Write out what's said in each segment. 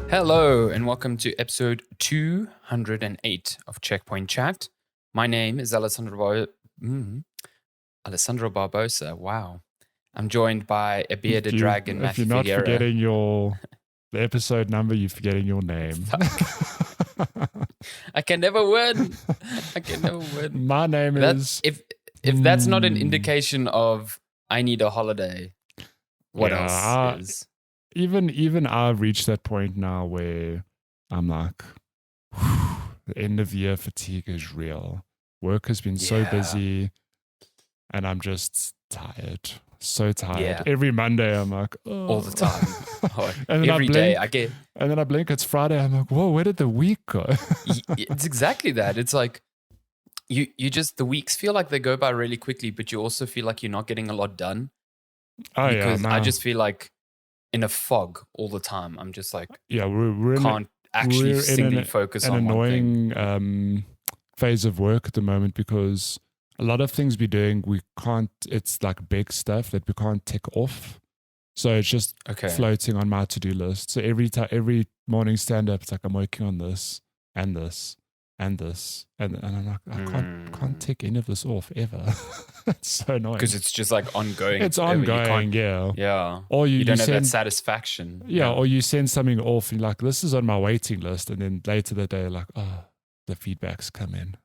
Hello, and welcome to episode 208 of Checkpoint Chat. My name is Alessandro Barbosa. Wow. I'm joined by a bearded dragon, Matthew If you're not Figuera. forgetting the episode number, you're forgetting your name. I can never win. My name is... If that's not an indication of I need a holiday, what else is? Even I've reached that point now where I'm like, the end of year fatigue is real. Work has been so busy and I'm just tired. So tired. Yeah. Every Monday I'm like, oh. All the time. And then every day I get... And then I blink, it's Friday. I'm like, whoa, where did the week go? It's exactly that. It's like, you just, the weeks feel like they go by really quickly, but you also feel like you're not getting a lot done. Oh, because no. I just feel like in a fog all the time. I'm just like, we're can't actually singly focus on an one thing. annoying phase of work at the moment because a lot of things we're doing, we can't, it's like big stuff that we can't tick off. So it's just floating on my to-do list. So every morning stand-up, it's like I'm working on this and this and this. And I'm like, I can't tick any of this off ever. It's so annoying. Because it's just like ongoing. It's ongoing, yeah. Yeah. Or you don't have that satisfaction. Yeah, or you send something off and you're like, this is on my waiting list. And then later the day, like, oh, the feedback's come in.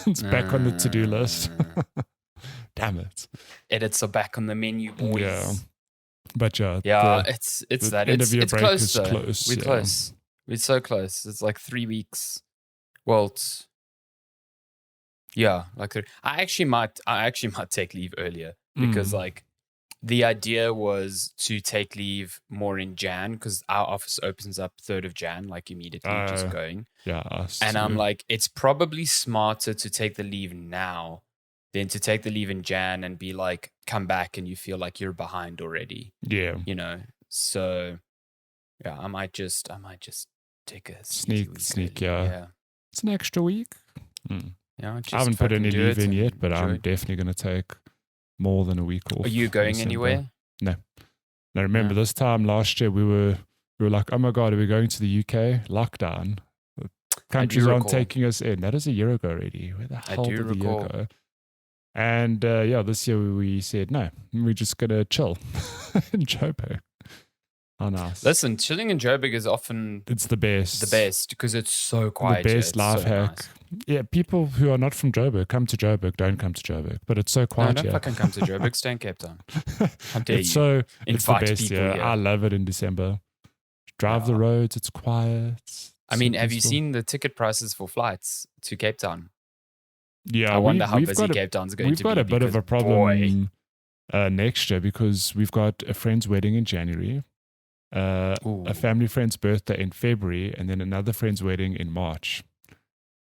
It's back on the to-do list. Damn it. Edits are back on the menu, boys. Yeah. But it's that. It's close though. We're close. We're so close. It's like 3 weeks. Well, it's like I actually might take leave earlier because like the idea was to take leave more in Jan because our office opens up 3rd of Jan, like immediately just going. Yeah. And I'm like, it's probably smarter to take the leave now than to take the leave in Jan and be like, come back and you feel like you're behind already. Yeah. You know? So yeah, I might just take a sneak. Yeah. It's an extra week. Yeah, I haven't put any leave in yet, but I'm definitely going to take more than a week off. Are you going anywhere? No. Now remember this time last year we were like, oh my God, are we going to the UK? Lockdown. The countries aren't taking us in. That is a year ago already. Where the hell did the year go? And this year we said, no, we're just going to chill in Joburg. Oh, nice. Listen, chilling in Joburg is often... It's the best. The best, because it's so quiet. The best life hack. Nice. Yeah, people who are not from Joburg come to Joburg, don't come to Joburg. But it's so quiet. No, don't fucking come to Joburg, stay in Cape Town. How dare it's you? It's the best, yeah. I love it in December. Drive the roads, it's quiet. I mean, have you seen the ticket prices for flights to Cape Town? Yeah, I wonder how busy Cape Town's going to be. We've got a bit of a problem next year because we've got a friend's wedding in January. A family friend's birthday in February, and then another friend's wedding in March.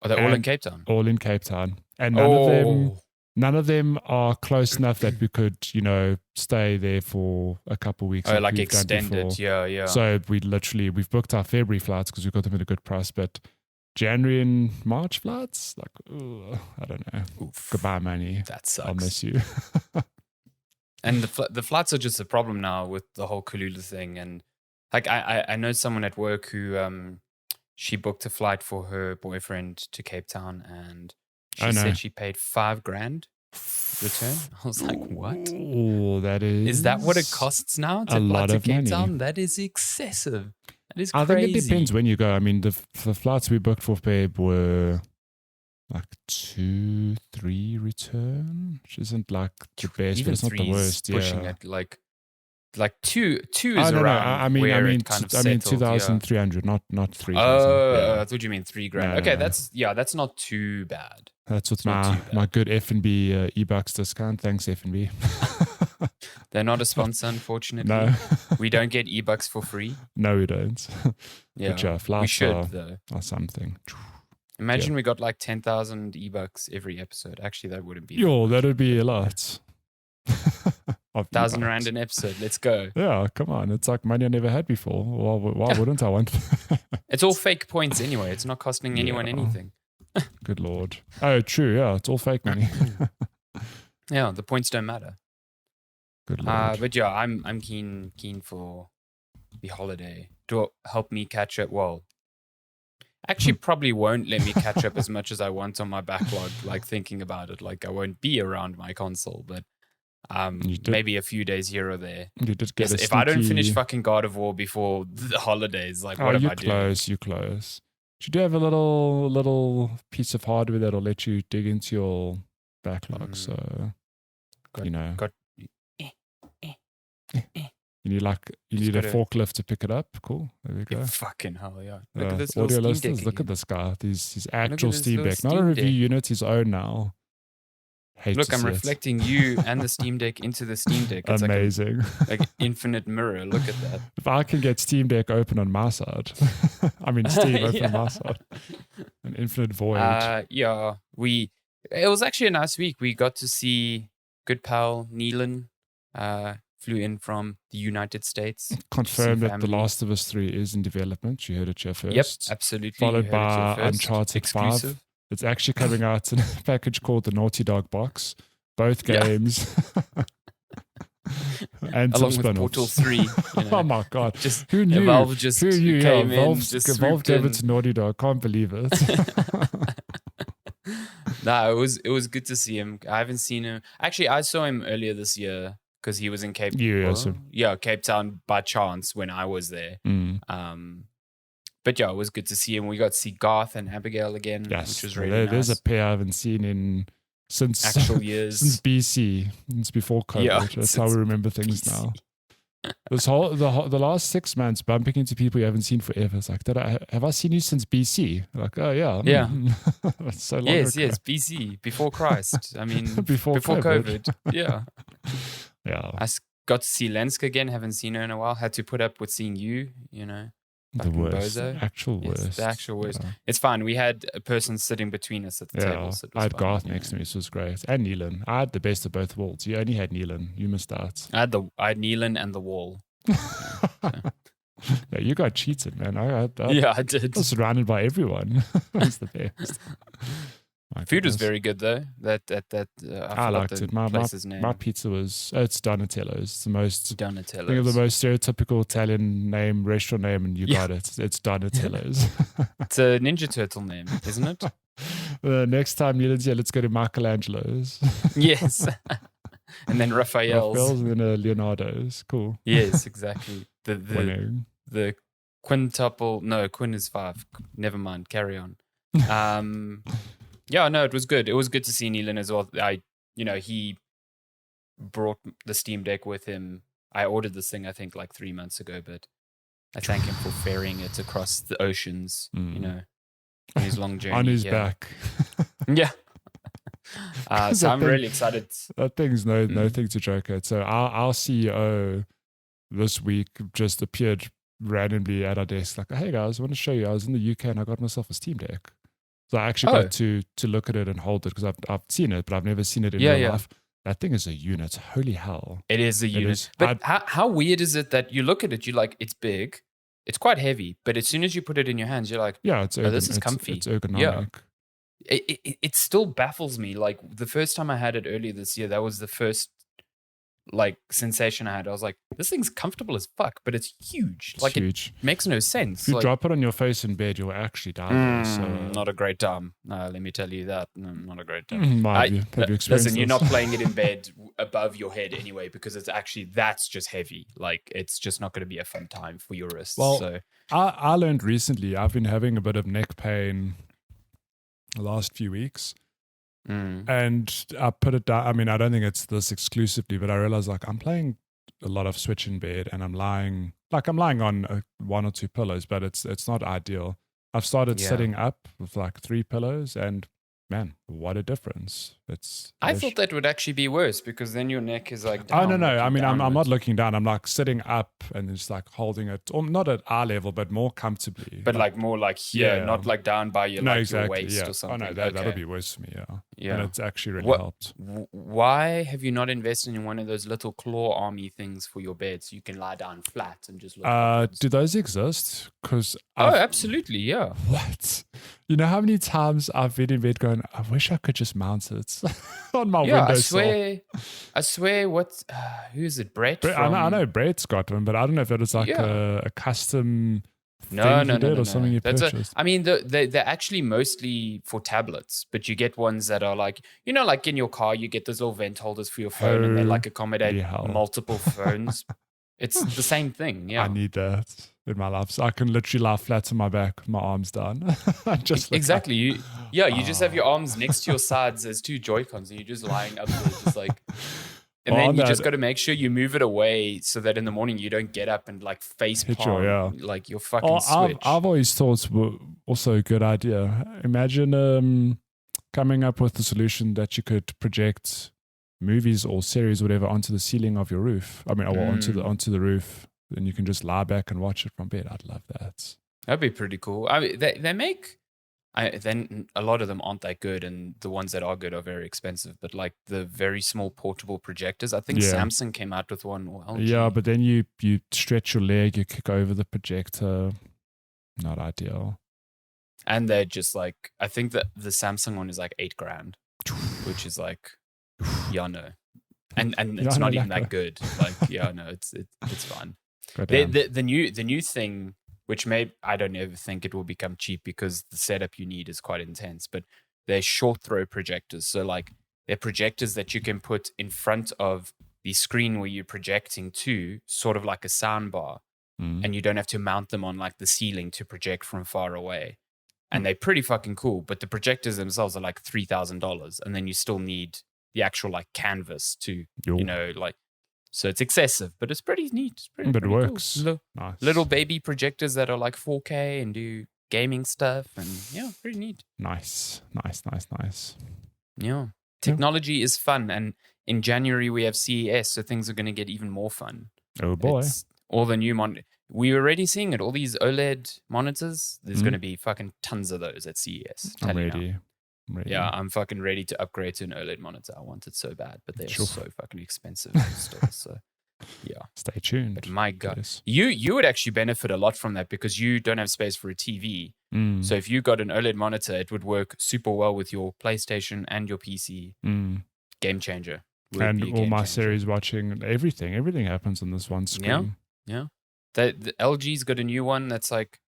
Are they all in Cape Town? All in Cape Town. And none of them are close enough that we could, stay there for a couple of weeks. Oh, like extended, yeah. So we've booked our February flights because we got them at a good price, but January and March flights, I don't know. Oof. Goodbye, money. That sucks. I'll miss you. And the flights are just a problem now with the whole Kulula thing. And like I know someone at work who she booked a flight for her boyfriend to Cape Town, and she said she paid $5,000 return. I was like, what? Oh, that is that what it costs now to fly to Cape Town? That is excessive. That is crazy. I think it depends when you go. I mean, the flights we booked for Babe were like 2-3 return, which isn't like the best, but it's not the worst. Pushing it like two is around. I mean 2,300, not 3,000. I thought you mean $3,000. That's not too bad. That's with my good F&B e-bucks discount. Thanks, F&B. They're not a sponsor, unfortunately. No. We don't get e-bucks for free. No, we don't. Yeah, but we should though. Or something. Imagine we got like 10,000 e-bucks every episode. Actually, that wouldn't be. That would be a lot. 1,000 rand an episode. Let's go. Yeah, come on. It's like money I never had before. Why wouldn't I want? It's all fake points anyway. It's not costing anyone anything. Good Lord. Oh, true. Yeah, it's all fake money. Yeah, the points don't matter. Good Lord. But yeah, I'm keen for the holiday. to help me catch up. Well, actually, probably won't let me catch up as much as I want on my backlog. Like thinking about it, like I won't be around my console, but maybe a few days here or there. You did get if I don't finish fucking God of War before the holidays, like what am I doing? You're close. You do have a little piece of hardware that'll let you dig into your backlog. So you need a forklift to pick it up. Cool. There we go. Yeah, fucking hell, yeah. Look at this audio listeners. Steam Deck look at this guy. His actual Steam Deck, not a review unit. His own now. Look, I'm reflecting you and the Steam Deck into the Steam Deck. It's amazing. Like infinite mirror. Look at that. If I can get Steam Deck open on my side, I mean Steam open on my side, an infinite void. Yeah, it was actually a nice week. We got to see good pal Neelan. Flew in from the United States. Confirmed that The Last of Us 3 is in development. You heard it here first. Yep, absolutely. Followed by Uncharted 5. It's actually coming out in a package called the Naughty Dog Box. Both games. And along some with Portal 3. Oh my God. Who knew? Valve came in. Valve gave it to Naughty Dog. Can't believe it. No, it was good to see him. I haven't seen him. Actually, I saw him earlier this year because he was in Cape Town by chance when I was there. But yeah, it was good to see him. We got to see Garth and Abigail again, which was really nice. There's a pair I haven't seen since actual years, since BC, since before COVID. Yeah, that's how we remember things BC. Now. The last 6 months, bumping into people you haven't seen forever. It's like, have I seen you since BC? Like, oh yeah, that's so long ago. Yes, BC, before Christ. I mean, before COVID. Yeah. Yeah. I got to see Lenska again. Haven't seen her in a while. Had to put up with seeing you. The worst. Bozo. Actual worst. The actual worst. Yeah. It's fine. We had a person sitting between us at the table. So I had Garth next to me. So it was great. And Neelan. I had the best of both worlds. You only had Neelan. You missed out. I had Neelan and the wall. Yeah, you got cheated, man. I did. I was surrounded by everyone. That's the best. Food was very good though. I liked it. My pizza was it's Donatello's. It's the most Donatello's. Think of the most stereotypical Italian restaurant name, and you got it. It's Donatello's. It's a Ninja Turtle name, isn't it? Next time, let's go to Michelangelo's. Yes, and then Raphael's, and then Leonardo's. Cool. Yes, exactly. The quintuple. No, quin is 5. Never mind. Carry on. Yeah, no, it was good. It was good to see Neelan as well. He brought the Steam Deck with him. I ordered this thing, I think, like 3 months ago, but I thank him for ferrying it across the oceans, on his long journey. On his back. Yeah. So I'm really excited. That thing's no thing to joke at. So our CEO this week just appeared randomly at our desk like, hey guys, I want to show you. I was in the UK and I got myself a Steam Deck. So I actually got to look at it and hold it because I've seen it, but I've never seen it in real life. That thing is a unit. Holy hell. It is a unit. But how weird is it that you look at it, you're like, it's big, it's quite heavy, but as soon as you put it in your hands, you're like, this is comfy. It's ergonomic. Yeah. It still baffles me. Like the first time I had it earlier this year, that was the first sensation I had. I was like, this thing's comfortable as fuck, but it's huge. It's huge. It makes no sense. If you drop it on your face in bed, you'll actually die. Not a great time. No, let me tell you that. No, not a great time. Listen, you're not playing it in bed above your head anyway, because that's just heavy. Like it's just not going to be a fun time for your wrists. Well, I learned recently, I've been having a bit of neck pain the last few weeks. And I put it down. I mean, I don't think it's this exclusively, but I realized I'm playing a lot of Switch in bed and I'm lying on 1 or 2 pillows, but it's not ideal. I've started sitting up with 3 pillows and man, what a difference. I thought that would actually be worse because then your neck is down. Oh, no. I mean, I'm not looking down. I'm sitting up and just holding it, or not at eye level, but more comfortably. But more here, not down by your, your waist or something. Oh, no, that'll be worse for me, yeah. And it's actually really helped. Why have you not invested in one of those little claw army things for your bed so you can lie down flat and just look do those exist? Because absolutely, yeah. What? You know how many times I've been in bed going, I wish I could just mount it on my windowsill. I swear. What? Who is it? Brett? I know Brett's got one, but I don't know if it was like a custom thing or something you purchased. I mean, they're actually mostly for tablets, but you get ones that are like, like in your car, you get those little vent holders for your phone, and they like accommodate multiple phones. It's the same thing. Yeah, I need that in my life, so I can literally lie flat on my back with my arms down. Just exactly. You just have your arms next to your sides as two Joy-Cons, and you're just lying up there, just like. And then you just got to make sure you move it away so that in the morning you don't get up and like face palm like your fucking Switch. I've always thought were also a good idea. Imagine coming up with the solution that you could project movies or series or whatever onto the ceiling of your roof. I mean, onto the roof, and you can just lie back and watch it from bed. I'd love that. That'd be pretty cool. I mean, they make. Then a lot of them aren't that good, and the ones that are good are very expensive. But like the very small portable projectors, I think Samsung came out with one. Or LG. Yeah, but then you stretch your leg, you kick over the projector. Not ideal. And they're just like, I think that the Samsung one is like $8,000, which is like, no, and it's not even that good. Like, no, it's fine. The new thing. Which I don't ever think it will become cheap because the setup you need is quite intense, but they're short throw projectors. So like they're projectors that you can put in front of the screen where you're projecting to, sort of like a sound bar, and you don't have to mount them on like the ceiling to project from far away. And they're pretty fucking cool, but the projectors themselves are like $3,000, and then you still need the actual like canvas to, like. So it's excessive, but it's pretty neat. It's pretty it works. Cool. Nice. Little baby projectors that are like 4K and do gaming stuff, and pretty neat. Nice. Yeah. Technology is fun, and in January we have CES, so things are going to get even more fun. Oh boy. It's all the new we're already seeing it. All these OLED monitors, there's going to be fucking tons of those at CES. I'm ready. Yeah, I'm fucking ready to upgrade to an OLED monitor. I want it so bad, but they're so fucking expensive still. So, yeah. Stay tuned. But my God, you would actually benefit a lot from that because you don't have space for a TV. So if you got an OLED monitor, it would work super well with your PlayStation and your PC. Game changer. And all my series watching, everything happens on this one screen. Yeah. The LG's got a new one that's like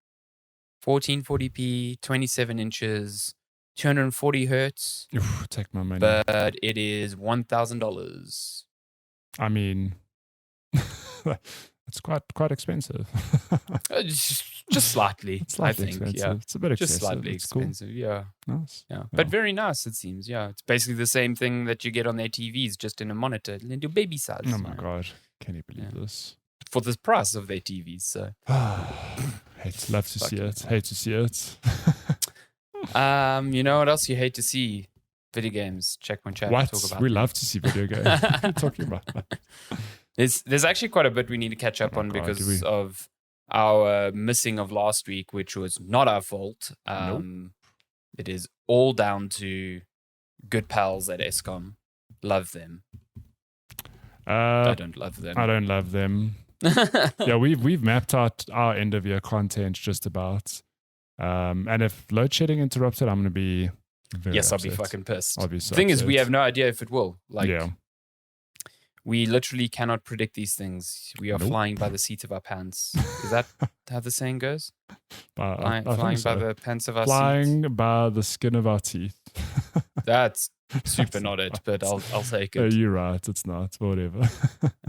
1440p, 27 inches. 240 hertz. Oof, take my money. But it is $1,000. I mean, it's quite expensive. just slightly. It's slightly expensive. Yeah. It's a bit excessive. Just slightly expensive. Cool. Yeah. Nice. Yeah. But very nice, it seems. Yeah. It's basically the same thing that you get on their TVs, just in a monitor, little baby size. Oh my God. Can you believe this? For the price of their TVs. So. Hate to see it. You know what else you hate to see? Video games. Check my chat. What? Talk about We love to see video games. What are you talking about? There's actually quite a bit we need to catch up on because of our missing of last week, which was not our fault. Nope. It is all down to good pals at ESCOM. Love them. I don't love them. I don't love them. Yeah, we've mapped out our end of year content just about. And if load shedding interrupts it, I'm going to be very upset. I'll be fucking pissed. I'll be so the thing upset. is, we have no idea if it will. We literally cannot predict these things. We are flying by the seat of our pants. Is that how the saying goes? Flying by the pants of our Flying by the skin of our teeth. That's super not it, but I'll take it. You're right. It's not. Whatever.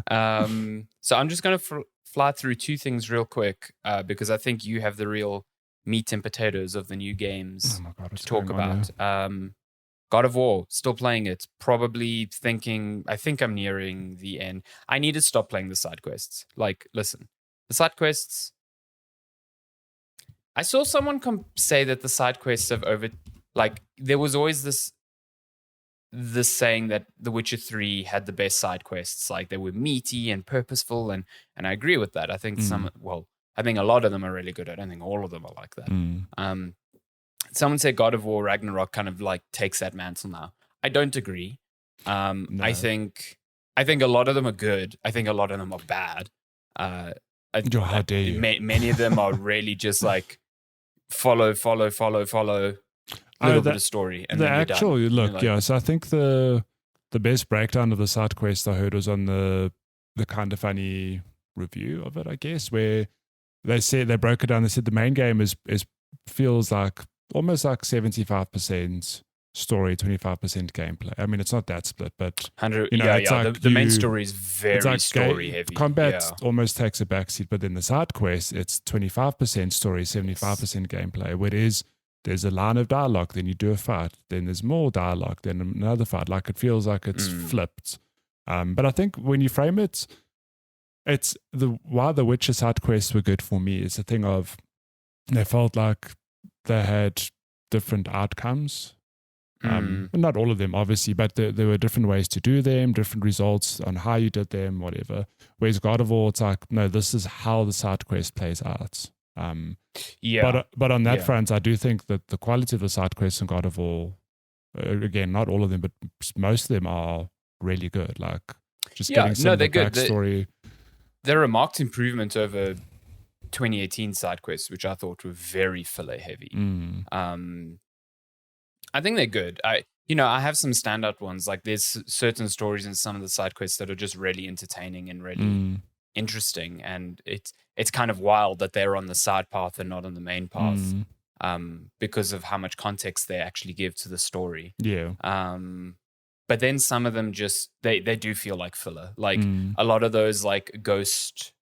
So I'm just going to fly through two things real quick because I think you have the real meat and potatoes of the new games to talk about. God of War, still playing it. Probably thinking, I think I'm nearing the end. I need to stop playing the side quests. Like, listen, the side quests. I saw someone say that the side quests have there was always this saying that The Witcher 3 had the best side quests. Like, they were meaty and purposeful, and I agree with that. I think I think a lot of them are really good. I don't think all of them are like that. Someone said God of War Ragnarok kind of like takes that mantle now. I don't agree. No. I think a lot of them are good. I think a lot of them are bad. How dare you? Many of them are really just like follow. little bit of story, and the then actual you're done. look, yeah. So I think the best breakdown of the side quest I heard was on the kind of funny review of it, I guess, where they broke it down. They said the main game is feels like almost like 75% story, 25% gameplay. I mean, it's not that split, but 100. it's like the main story is very like story heavy. Combat almost takes a backseat, but then the side quest, it's 25% story, 75% gameplay. Where there's a line of dialogue, then you do a fight, then there's more dialogue, then another fight. Like it feels like it's flipped. But I think when you frame it, it's why the Witcher side quests were good for me is the thing of they felt like they had different outcomes. Not all of them, obviously, but there were different ways to do them, different results on how you did them, whatever. Whereas God of War, it's like, no, this is how the side quest plays out. But on that front, I do think that the quality of the side quests in God of War, again, not all of them, but most of them are really good. Like just getting some of the backstory. They're a marked improvement over 2018 side quests, which I thought were very filler heavy. I think they're good. I have some standout ones. Like there's certain stories in some of the side quests that are just really entertaining and really interesting, and it's kind of wild that they're on the side path and not on the main path, because of how much context they actually give to the story. Yeah. But then some of them just they do feel like filler. Like a lot of those like ghost,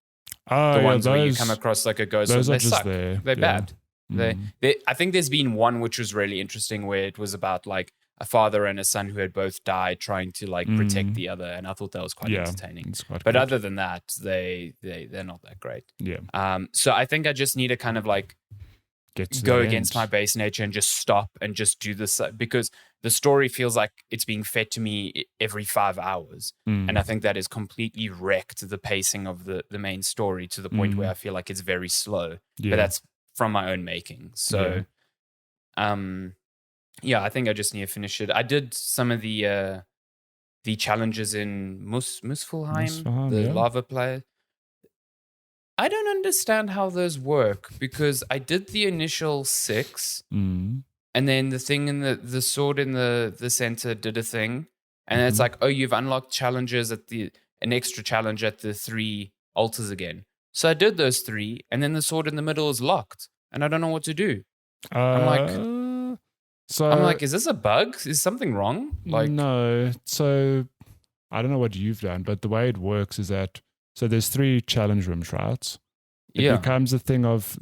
the ones where you come across like a ghost, those they are just suck. there. They're bad. I think there's been one which was really interesting where it was about like a father and a son who had both died trying to like protect the other, and I thought that was quite entertaining. But good. Other than that, they're not that great. Yeah. So I think I just need to kind of like go against my base nature and just stop and just do this, because the story feels like it's being fed to me every 5 hours, and I think that has completely wrecked the pacing of the main story to the point where I feel like it's very slow. But that's from my own making. So, I think I just need to finish it. I did some of the challenges in Muspelheim, the lava player. I don't understand how those work, because I did the initial 6, and then the thing in the sword in the center did a thing, and it's like, oh, you've unlocked challenges an extra challenge at the 3 altars again. So I did those 3, and then the sword in the middle is locked, and I don't know what to do. I'm like, is this a bug? Is something wrong? Like, no. So I don't know what you've done, but the way it works is that there's 3 challenge rooms, right? It becomes a thing of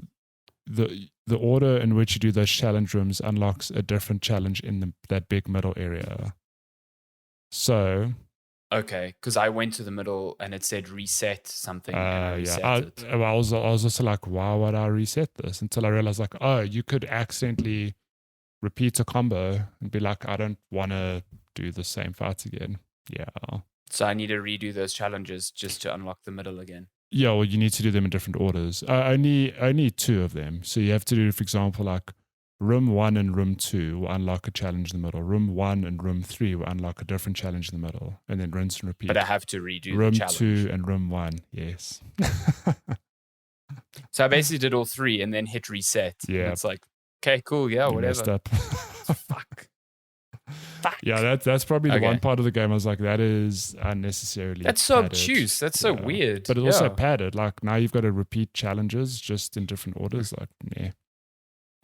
the order in which you do those challenge rooms unlocks a different challenge in that big middle area. So. Okay, because I went to the middle and it said reset something. I was also like, why would I reset this? Until I realized, like, oh, you could accidentally repeat a combo and be like, I don't want to do the same fight again. Yeah. So I need to redo those challenges just to unlock the middle again. Yeah, well, you need to do them in different orders. Only 2 of them. So you have to do, for example, like room 1 and room 2 will unlock a challenge in the middle. Room 1 and room 3 will unlock a different challenge in the middle, and then rinse and repeat. But I have to redo room the challenge. 2 and room 1. Yes. So I basically did all 3 and then hit reset. Yeah. And it's like, okay, cool, yeah, whatever. Messed up. Fuck. Yeah, that's probably the one part of the game I was like, that is unnecessarily That's so padded. obtuse. That's so weird. But it's also padded. Like now you've got to repeat challenges just in different orders. Like, yeah.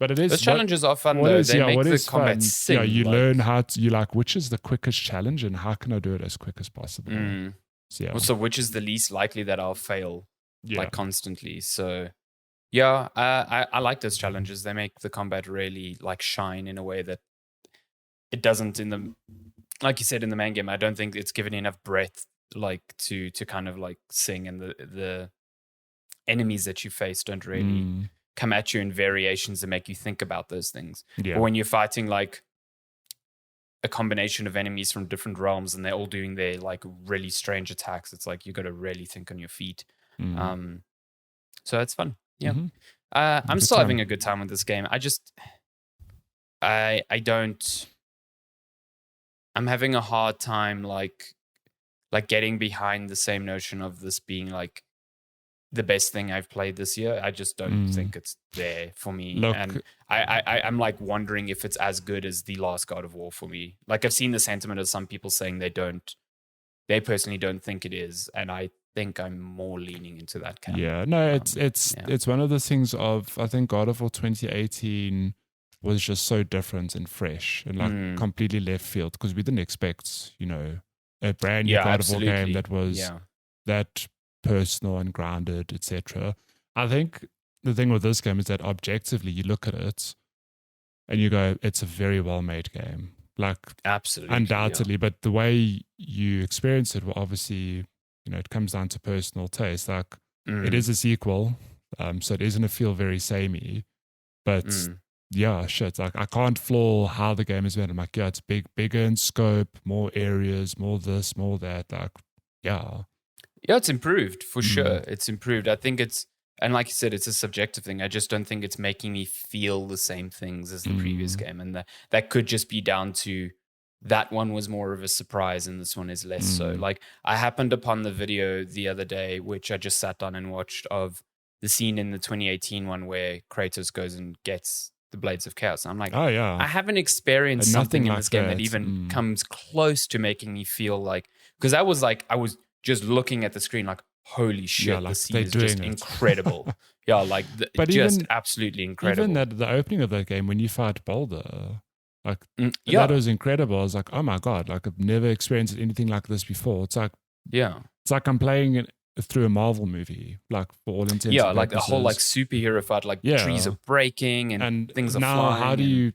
But it is. Those challenges are fun though. They make the combat sing. Yeah, you learn how to. You like which is the quickest challenge and how can I do it as quick as possible. So, yeah. Also, which is the least likely that I'll fail, like constantly. So, yeah, I like those challenges. They make the combat really like shine in a way that it doesn't in the, like you said, in the main game. I don't think it's given enough breadth, like to kind of like sing, and the enemies that you face don't really come at you in variations that make you think about those things. Yeah. But when you're fighting like a combination of enemies from different realms and they're all doing their like really strange attacks, it's like you got to really think on your feet. So it's fun. Yeah. I'm still having a good time with this game. I'm having a hard time like getting behind the same notion of this being like the best thing I've played this year. I just don't think it's there for me. Look, and I'm like wondering if it's as good as the last God of War for me. Like I've seen the sentiment of some people saying they personally don't think it is, and I think I'm more leaning into that camp. Yeah, no, it's one of the things of, I think God of War 2018 was just so different and fresh and like completely left field, because we didn't expect, a brand new God of War game that was that personal and grounded, etc. I think the thing with this game is that objectively you look at it and you go, it's a very well made game. Like absolutely, undoubtedly, but the way you experience it, well, obviously, it comes down to personal taste. Like it is a sequel, so it is going to feel very samey, but yeah, shit. Like I can't flaw how the game is made. I'm like, yeah, it's bigger in scope, more areas, more this, more that. Like, yeah, it's improved for sure. It's improved. I think and like you said, it's a subjective thing. I just don't think it's making me feel the same things as the previous game. And that could just be down to that one was more of a surprise and this one is less so. Like I happened upon the video the other day, which I just sat down and watched, of the scene in the 2018 one where Kratos goes and gets the Blades of Chaos. And I'm like, oh yeah, I haven't experienced something in this game that even comes close to making me feel like, because I was just looking at the screen like, holy shit, like the scene is just incredible. Yeah, like but just absolutely incredible. Even the opening of that game when you fight Boulder, like that was incredible. I was like, oh my God, like I've never experienced anything like this before. It's like, it's like I'm playing it through a Marvel movie, like for all intents and purposes. Like a whole like superhero fight, like trees are breaking and things are now flying.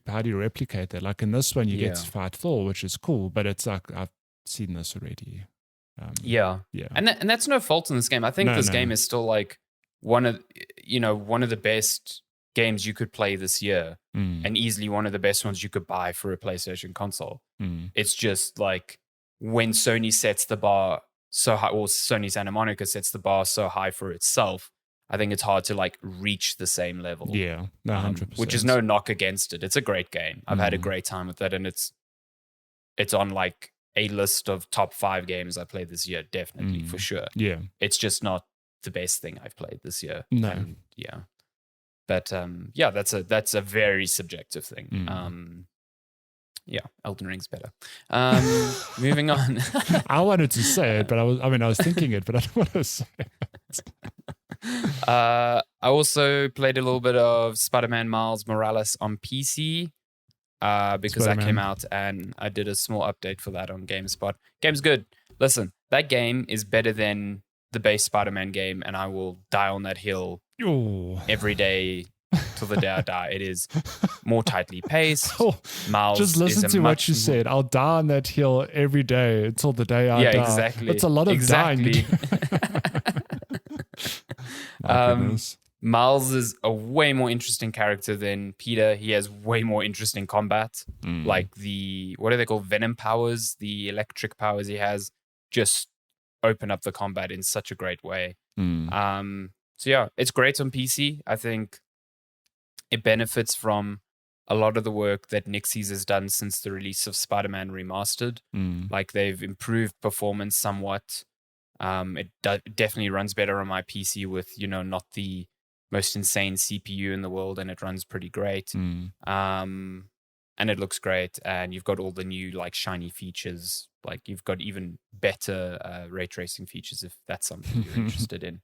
How do you replicate that? Like in this one, you get to fight Thor, which is cool, but it's like I've seen this already. And that's no fault in this game. I think this game is still like one of the best games you could play this year, and easily one of the best ones you could buy for a PlayStation console. It's just like when Sony sets the bar so high, or Sony Santa Monica sets the bar so high for itself, I think it's hard to like reach the same level. 100%. Which is no knock against it. It's a great game. I've had a great time with it, and it's on like a list of top 5 games I played this year, definitely, for sure. Yeah. It's just not the best thing I've played this year. No. And, but that's a very subjective thing. Elden Ring's better. Moving on. I wanted to say it, but I was thinking it, but I don't want to say it. I also played a little bit of Spider-Man Miles Morales on PC. Because that came out, and I did a small update for that on GameSpot. Game's good. Listen, that game is better than the base Spider-Man game, and I will die on that hill every day till the day I die. It is more tightly paced. Miles just listen to what you said. I'll die on that hill every day until the day I die. Yeah, exactly. That's a lot of dying. Miles is a way more interesting character than Peter. He has way more interesting combat. Like what are they called? Venom powers, the electric powers he has just open up the combat in such a great way. So yeah, it's great on PC. I think it benefits from a lot of the work that Nixies has done since the release of Spider-Man Remastered. Like they've improved performance somewhat. It definitely runs better on my PC with, not the most insane CPU in the world, and it runs pretty great. And it looks great, and you've got all the new like shiny features. Like you've got even better ray tracing features if that's something you're interested in.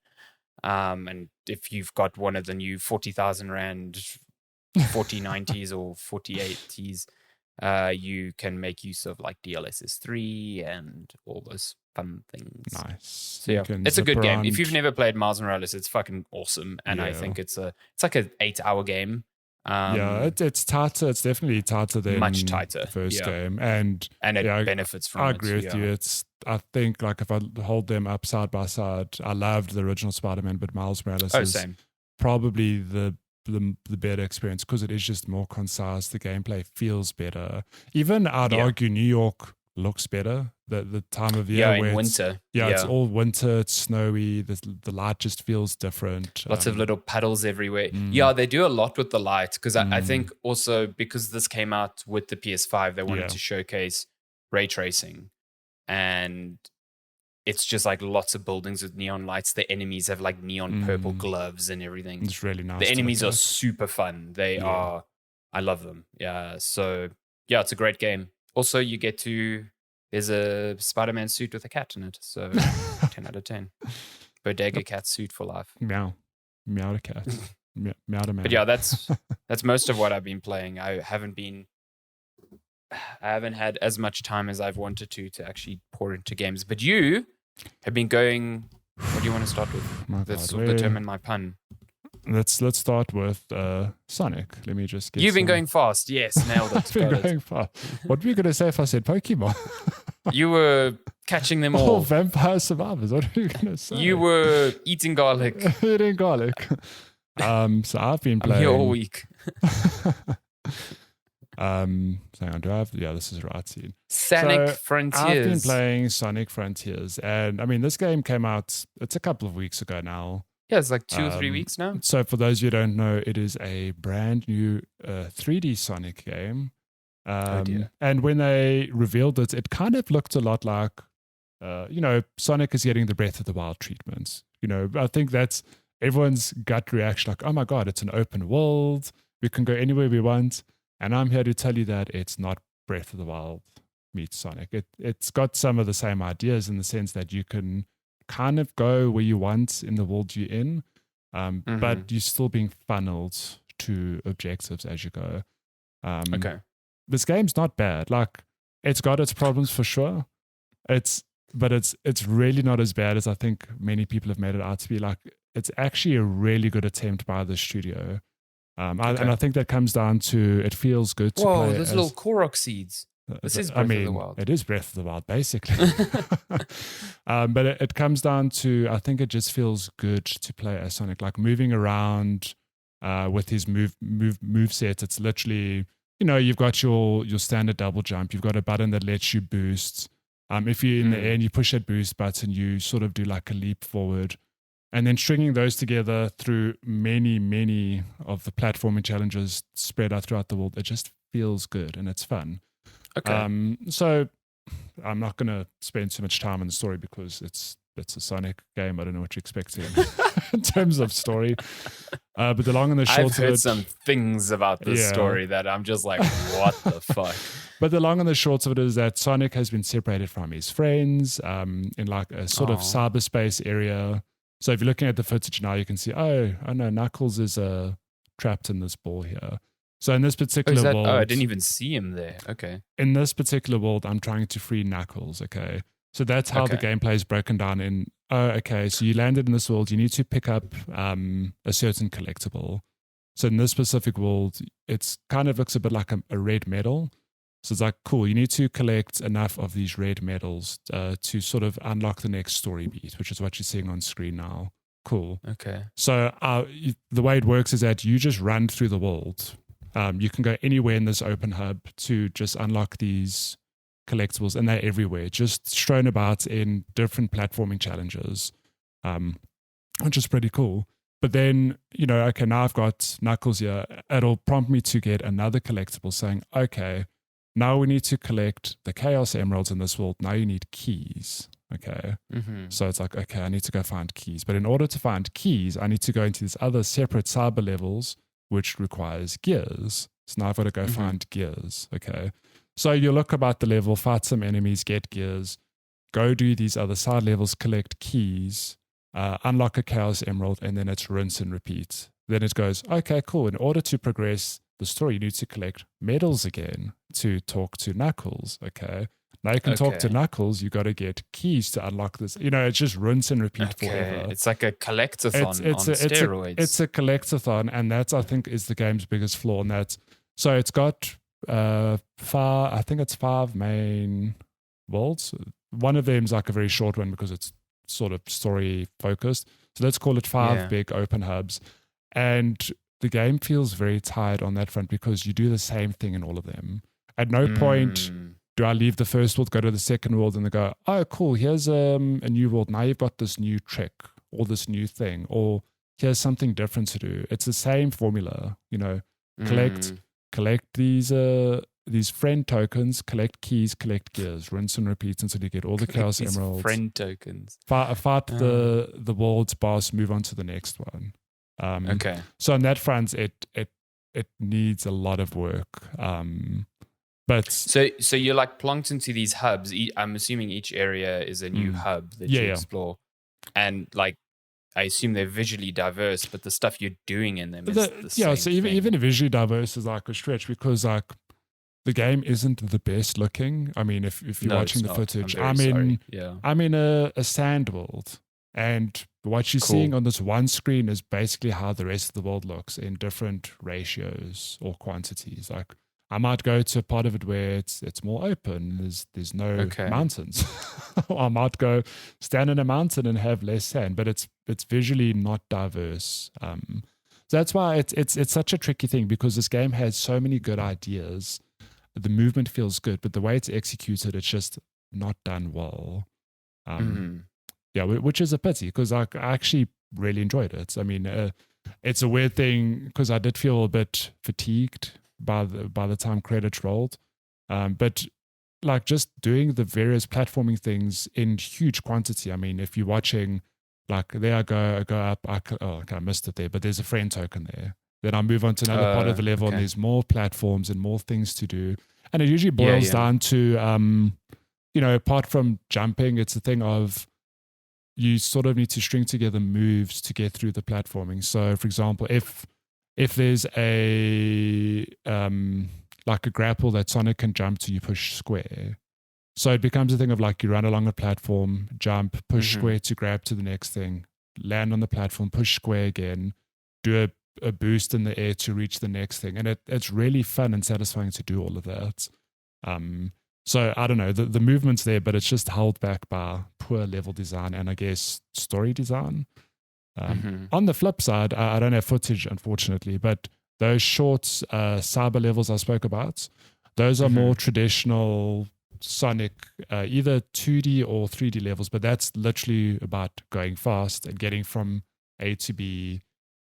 And if you've got one of the new 40,000 Rand 4090s or 4080s, you can make use of like DLSS 3 and all those fun things. Nice. So yeah, it's a good game. If you've never played Miles Morales, it's fucking awesome. And I think it's like an 8-hour game. It's tighter. It's definitely tighter than much tighter the first game, and it benefits from it. I agree with you. I think like if I hold them up side by side, I loved the original Spider-Man, but Miles Morales is probably the better experience because it is just more concise. The gameplay feels better. Even I'd argue New York looks better. The time of year in winter. It's all winter. It's snowy. The light just feels different. Lots of little puddles everywhere. Yeah, they do a lot with the light because I think also because this came out with the PS5, they wanted to showcase ray tracing, and it's just like lots of buildings with neon lights. The enemies have like neon purple gloves and everything. It's really nice. The enemies are super fun. They are, I love them. Yeah. So yeah, it's a great game. Also, you get to, there's a Spider-Man suit with a cat in it. So 10 out of 10. Bodega cat suit for life. Meow. Meow to cat. Meow to man. But yeah, that's most of what I've been playing. I haven't had as much time as I've wanted to actually pour into games. But you have been going. What do you want to start with? This will determine my pun. Let's start with Sonic. Let me just get. You've been going fast. Yes, nailed it. I've been going fast. What were you going to say if I said Pokemon? You were catching them all. Oh, Vampire Survivors. What are you going to say? You were eating garlic. Eating garlic. So I've been playing. I'm here all week. Hang on, do I have? Yeah, this is right scene. Sonic Frontiers. I've been playing Sonic Frontiers, and I mean, this game came out. It's a couple of weeks ago now. Yeah, it's like 2 or 3 weeks now. So for those of you who don't know, it is a brand new 3D Sonic game. Oh dear. And when they revealed it, it kind of looked a lot like, Sonic is getting the Breath of the Wild treatment. I think that's everyone's gut reaction, like, oh my God, it's an open world. We can go anywhere we want. And I'm here to tell you that it's not Breath of the Wild meets Sonic. It's got some of the same ideas in the sense that you can kind of go where you want in the world you're in, but you're still being funneled to objectives as you go. Okay. This game's not bad. Like, it's got its problems for sure. It's really not as bad as I think many people have made it out to be. Like, it's actually a really good attempt by the studio. And I think that comes down to it feels good to play. Whoa, there's little Korok seeds. This is Breath of the Wild. It is Breath of the Wild, basically. But it comes down to, I think it just feels good to play as Sonic, like moving around with his move set. It's literally, you've got your standard double jump. You've got a button that lets you boost. If you're in the air and you push that boost button, you sort of do like a leap forward. And then stringing those together through many, many of the platforming challenges spread out throughout the world, it just feels good and it's fun. Okay. So I'm not going to spend too much time on the story because it's a Sonic game. I don't know what you're expecting in terms of story. But the long and the short I've heard some things about this story that I'm just like, what the fuck? But the long and the short of it is that Sonic has been separated from his friends in like a sort of cyberspace area. So if you're looking at the footage now, you can see, oh no, Knuckles is trapped in this ball here. So in this particular world... Oh, I didn't even see him there. Okay. In this particular world, I'm trying to free Knuckles, okay? So that's how the gameplay is broken down in, so you landed in this world, you need to pick up a certain collectible. So in this specific world, it's kind of looks a bit like a red medal. So it's like, cool, you need to collect enough of these red medals to sort of unlock the next story beat, which is what you're seeing on screen now. Cool. Okay. So the way it works is that you just run through the world. You can go anywhere in this open hub to just unlock these collectibles, and they're everywhere, just strewn about in different platforming challenges, which is pretty cool. But then, now I've got Knuckles here. It'll prompt me to get another collectible saying, okay, now we need to collect the Chaos Emeralds in this world. Now you need keys. Okay. So it's like, okay, I need to go find keys. But in order to find keys, I need to go into these other separate cyber levels, which requires gears. So now I've got to go find gears. Okay. So you look about the level, fight some enemies, get gears, go do these other side levels, collect keys, unlock a Chaos Emerald, and then it's rinse and repeat. Then it goes, okay, cool. In order to progress the story, you need to collect medals again to talk to Knuckles. Okay. Now you can talk to Knuckles, you got to get keys to unlock this. It's just rinse and repeat forever. It's like a collectathon on steroids. It's a collectathon, and that's, I think, is the game's biggest flaw. And that's, so it's got I think it's 5 main worlds. One of them is like a very short one because it's sort of story focused. So let's call it 5 big open hubs. And the game feels very tired on that front because you do the same thing in all of them. At no point do I leave the first world, go to the second world, and they go, oh, cool, here's a new world. Now you've got this new trick or this new thing, or here's something different to do. It's the same formula, collect these these friend tokens, collect keys, collect gears, rinse and repeat until you get all the Chaos Emeralds. Friend tokens. Fight the world's boss, move on to the next one. Okay. So on that front, it needs a lot of work. But so you're like plonked into these hubs. I'm assuming each area is a new hub that you explore, and like I assume they're visually diverse, but the stuff you're doing in them is the same so thing. even visually diverse is like a stretch because like the game isn't the best looking. I mean, if you're watching the footage, I'm in a sand world, and what you're seeing on this one screen is basically how the rest of the world looks in different ratios or quantities. Like I might go to a part of it where it's more open. There's no mountains. Or I might go stand in a mountain and have less sand, but it's visually not diverse. So that's why it's such a tricky thing because this game has so many good ideas. The movement feels good, but the way it's executed, it's just not done well. Yeah, which is a pity because I actually really enjoyed it. I mean, it's a weird thing because I did feel a bit fatigued by the time credits rolled, but like just doing the various platforming things in huge quantity. I mean, if you're watching, like there I go up. I missed it there, but there's a friend token there. Then I move on to another part of the level, and there's more platforms and more things to do. And it usually boils down to, apart from jumping, it's a thing of you sort of need to string together moves to get through the platforming. So, for example, if there's a like a grapple that Sonic can jump to, you push square. So it becomes a thing of like you run along a platform, jump, push square to grab to the next thing, land on the platform, push square again, do a boost in the air to reach the next thing. And it's really fun and satisfying to do all of that. So I don't know, the movement's there, but it's just held back by poor level design and I guess story design. On the flip side, I don't have footage, unfortunately, but those short cyber levels I spoke about, those are more traditional Sonic, either 2D or 3D levels, but that's literally about going fast and getting from A to B.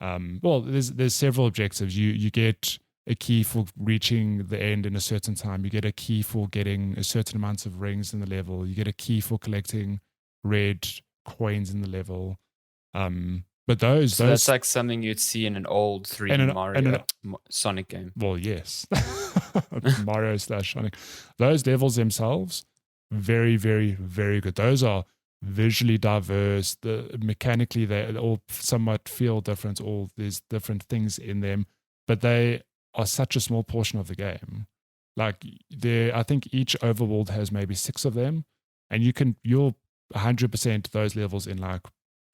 Well, there's several objectives. You get a key for reaching the end in a certain time. You get a key for getting a certain amount of rings in the level. You get a key for collecting red coins in the level. But those that's like something you'd see in an old 3D Mario Sonic game. Well, yes. Mario / Sonic. Those levels themselves, very, very, very good. Those are visually diverse. Mechanically, they all somewhat feel different. There's different things in them, but they are such a small portion of the game. Like I think each overworld has maybe 6 of them, and you'll 100% those levels in like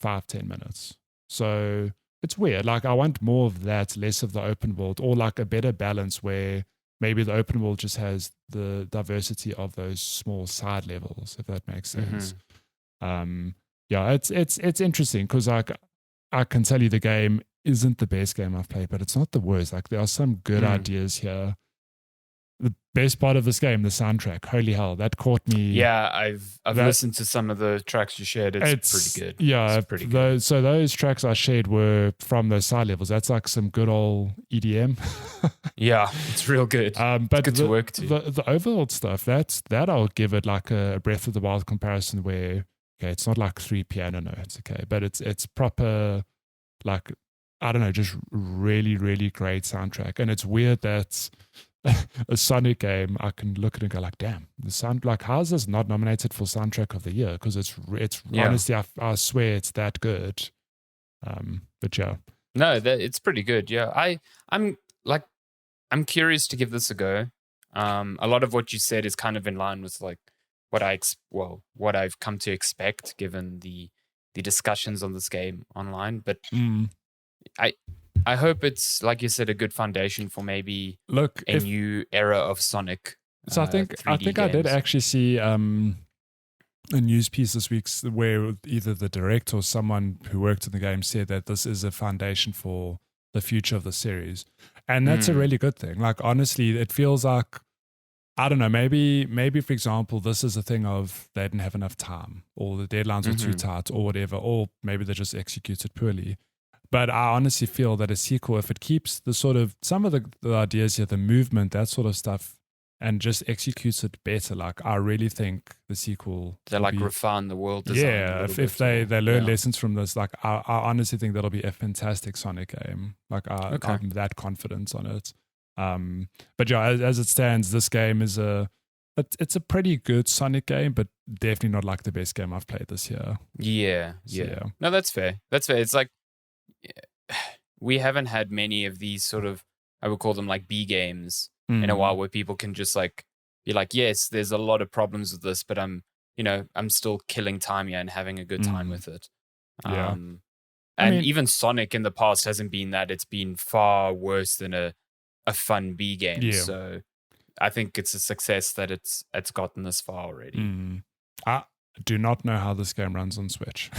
5-10 minutes. So it's weird. Like I want more of that, less of the open world, or like a better balance where maybe the open world just has the diversity of those small side levels, if that makes sense. It's interesting because like I can tell you the game isn't the best game I've played, but it's not the worst. Like there are some good ideas here. The best part of this game, the soundtrack, holy hell, that caught me. Yeah, I've listened to some of the tracks you shared. It's pretty good. Yeah, it's pretty good. So those tracks I shared were from those side levels. That's like some good old EDM. Yeah, it's real good. But it's good to work to. The overall stuff, that I'll give it like a Breath of the Wild comparison where, okay, it's not like 3 piano notes, okay, but it's proper, like, I don't know, just really, really great soundtrack. And it's weird that a Sonic game, I can look at it and go like, damn, the sound, like, how is this not nominated for soundtrack of the year? Because it's honestly, I swear it's that good. But yeah. No, it's pretty good. Yeah. I'm curious to give this a go. A lot of what you said is kind of in line with like what I've come to expect given the discussions on this game online. But I hope it's, like you said, a good foundation for maybe a new era of Sonic. So I think I did actually see a news piece this week where either the director or someone who worked in the game said that this is a foundation for the future of the series. And that's a really good thing. Like, honestly, it feels like, I don't know, maybe for example, this is a thing of they didn't have enough time or the deadlines were too tight or whatever, or maybe they just executed poorly. But I honestly feel that a sequel, if it keeps the sort of some of the ideas here, the movement, that sort of stuff, and just executes it better. Like, I really think the sequel, they like refine the world design. Yeah, if they learn lessons from this, like I honestly think that'll be a fantastic Sonic game. Like I'm that confident on it. But yeah, as it stands, this game is it's a pretty good Sonic game, but definitely not like the best game I've played this year. Yeah. No, that's fair. It's like we haven't had many of these sort of, I would call them like B games in a while, where people can just like be like, yes, there's a lot of problems with this, but I'm still killing time here and having a good time with it. Yeah. Even Sonic in the past hasn't been that. It's been far worse than a fun B game. Yeah. So I think it's a success that it's gotten this far already. I do not know how this game runs on Switch.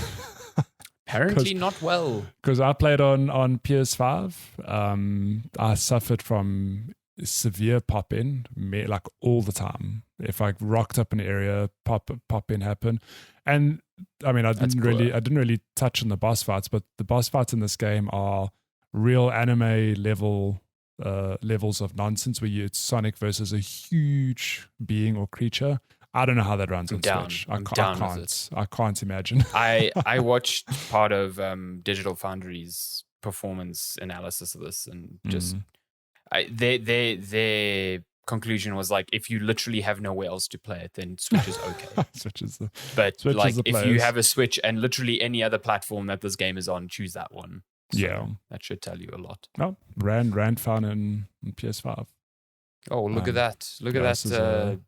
Apparently not well. Because I played on PS5. I suffered from severe pop-in, like all the time. If I rocked up an area, pop-in happened. And I mean, I didn't really touch on the boss fights, but the boss fights in this game are real anime levels of nonsense, where it's Sonic versus a huge being or creature. I don't know how that runs on Switch. I can't imagine. I watched part of Digital Foundry's performance analysis of this, and just their conclusion was like, if you literally have nowhere else to play it, then Switch is okay. Switch is if you have a Switch and literally any other platform that this game is on, choose that one. So that should tell you a lot. No, ran fun in PS5. Oh, look at that! Look at that!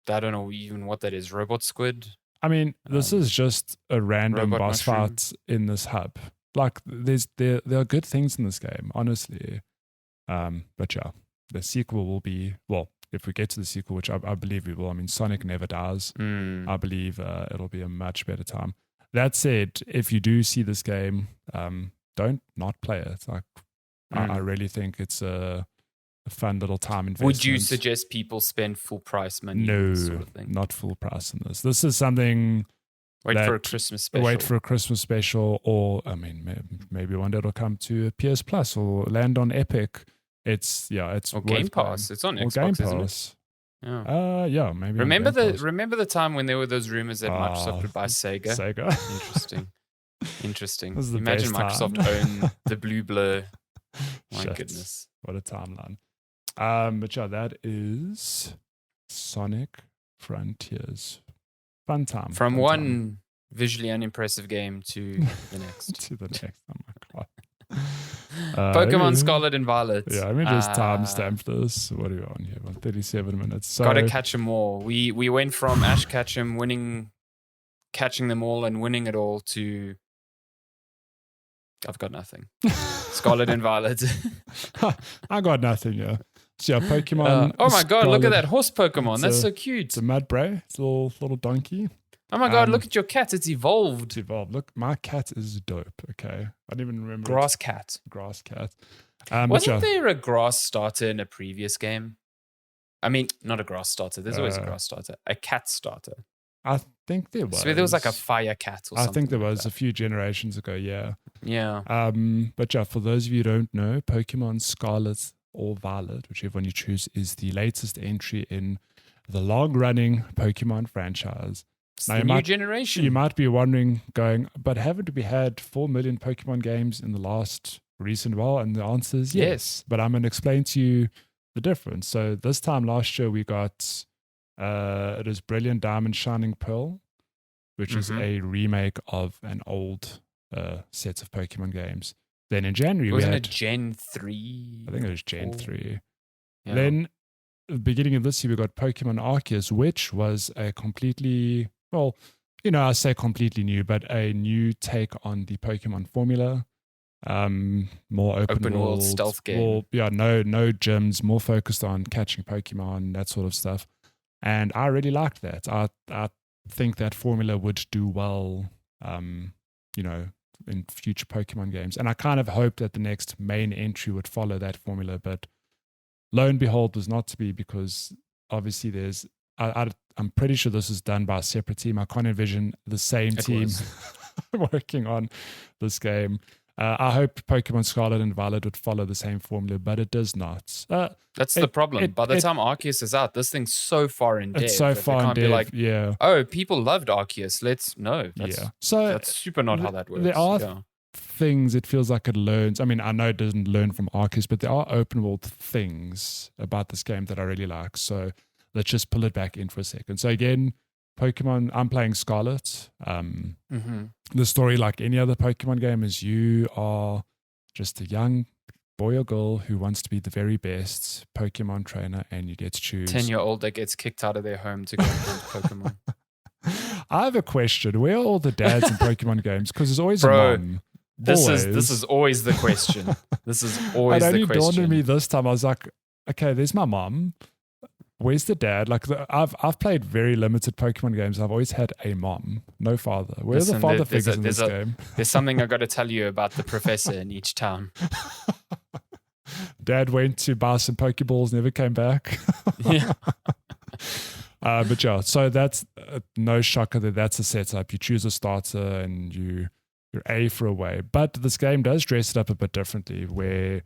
I don't know even what that is. Robot squid. I mean, this is just a random boss fight in this hub. Like, there are good things in this game, honestly. But yeah, the sequel will be, well, if we get to the sequel, which I believe we will. I mean, Sonic never dies. I believe it'll be a much better time. That said, if you do see this game, don't not play it. Like, I really think it's a fun little time investment. Would you suggest people spend full price money? No, sort of thing? Not full price on this. This is something. Wait for a Christmas special. Wait for a Christmas special, or I mean, maybe one day it'll come to a PS Plus or land on Epic. It's or Game Pass. It's on Xbox, Game isn't Pass. Yeah. Yeah, maybe. Remember the time when there were those rumors that Microsoft would buy Sega? Interesting. Imagine Microsoft own the Blue Blur. My goodness. What a timeline. But yeah, that is Sonic Frontiers. Fun time. From one visually unimpressive game to the next. To the next. Oh my God. Pokémon Scarlet and Violet. Yeah, let me just timestamp this. What are we on here? 37 minutes. So, gotta catch them all. We went from Ash Ketchum catching them all and winning it all, to I've got nothing. Scarlet and Violet. I got nothing, yeah. So yeah, Pokemon. Oh my God, look at that horse Pokemon. That's so cute. It's a Mudbray. It's a little donkey. Oh my God, look at your cat. It's evolved. Look, my cat is dope, okay? I didn't even remember. Grass cat. Wasn't there a grass starter in a previous game? I mean, not a grass starter. There's always a grass starter. A cat starter. I think there was. So there was like a fire cat or something. I think there was a few generations ago, yeah. Yeah. But yeah, for those of you who don't know, Pokemon Scarlet or Violet, whichever one you choose, is the latest entry in the long-running Pokemon franchise. It's the new generation. You might be wondering, going, but haven't we had 4 million Pokemon games in the last recent while? And the answer is yes. But I'm going to explain to you the difference. So this time last year, we got it is Brilliant Diamond Shining Pearl, which is a remake of an old set of Pokemon games. Then in January, Wasn't it Gen 3? I think it was Gen 3. Yeah. Then at the beginning of this year, we got Pokemon Arceus, which was a completely, well, I say completely new, but a new take on the Pokemon formula. More open world stealth game. No gyms, more focused on catching Pokemon, that sort of stuff. And I really liked that. I think that formula would do well, in future Pokemon games. And I kind of hoped that the next main entry would follow that formula, but lo and behold, was not to be, because obviously there's, I'm pretty sure this is done by a separate team. I can't envision the same team working on this game. I hope Pokemon Scarlet and Violet would follow the same formula, but it does not. That's the problem. By the time Arceus is out, this thing's so far in dev. It's so far in dev, yeah. Oh, people loved Arceus. So that's super not how that works. There are things it feels like it learns. I mean, I know it doesn't learn from Arceus, but there are open world things about this game that I really like. So let's just pull it back in for a second. So again, Pokemon, I'm playing Scarlet. The story, like any other Pokemon game, is you are just a young boy or girl who wants to be the very best Pokemon trainer, and you get to choose 10-year-old that gets kicked out of their home to go hunt Pokemon. I have a question. Where are all the dads in Pokemon games? Because there's always a mom. This is always the question. This is always the question. It only dawned on me this time. I was like, okay, there's my mom. Where's the dad? Like I've played very limited Pokemon games. I've always had a mom, no father. Where are the father figures in this game? There's something I got to tell you about the professor in each town. Dad went to buy some Pokeballs, never came back. Yeah. But yeah, so that's no shocker that that's a setup. You choose a starter and you're A for away. But this game does dress it up a bit differently where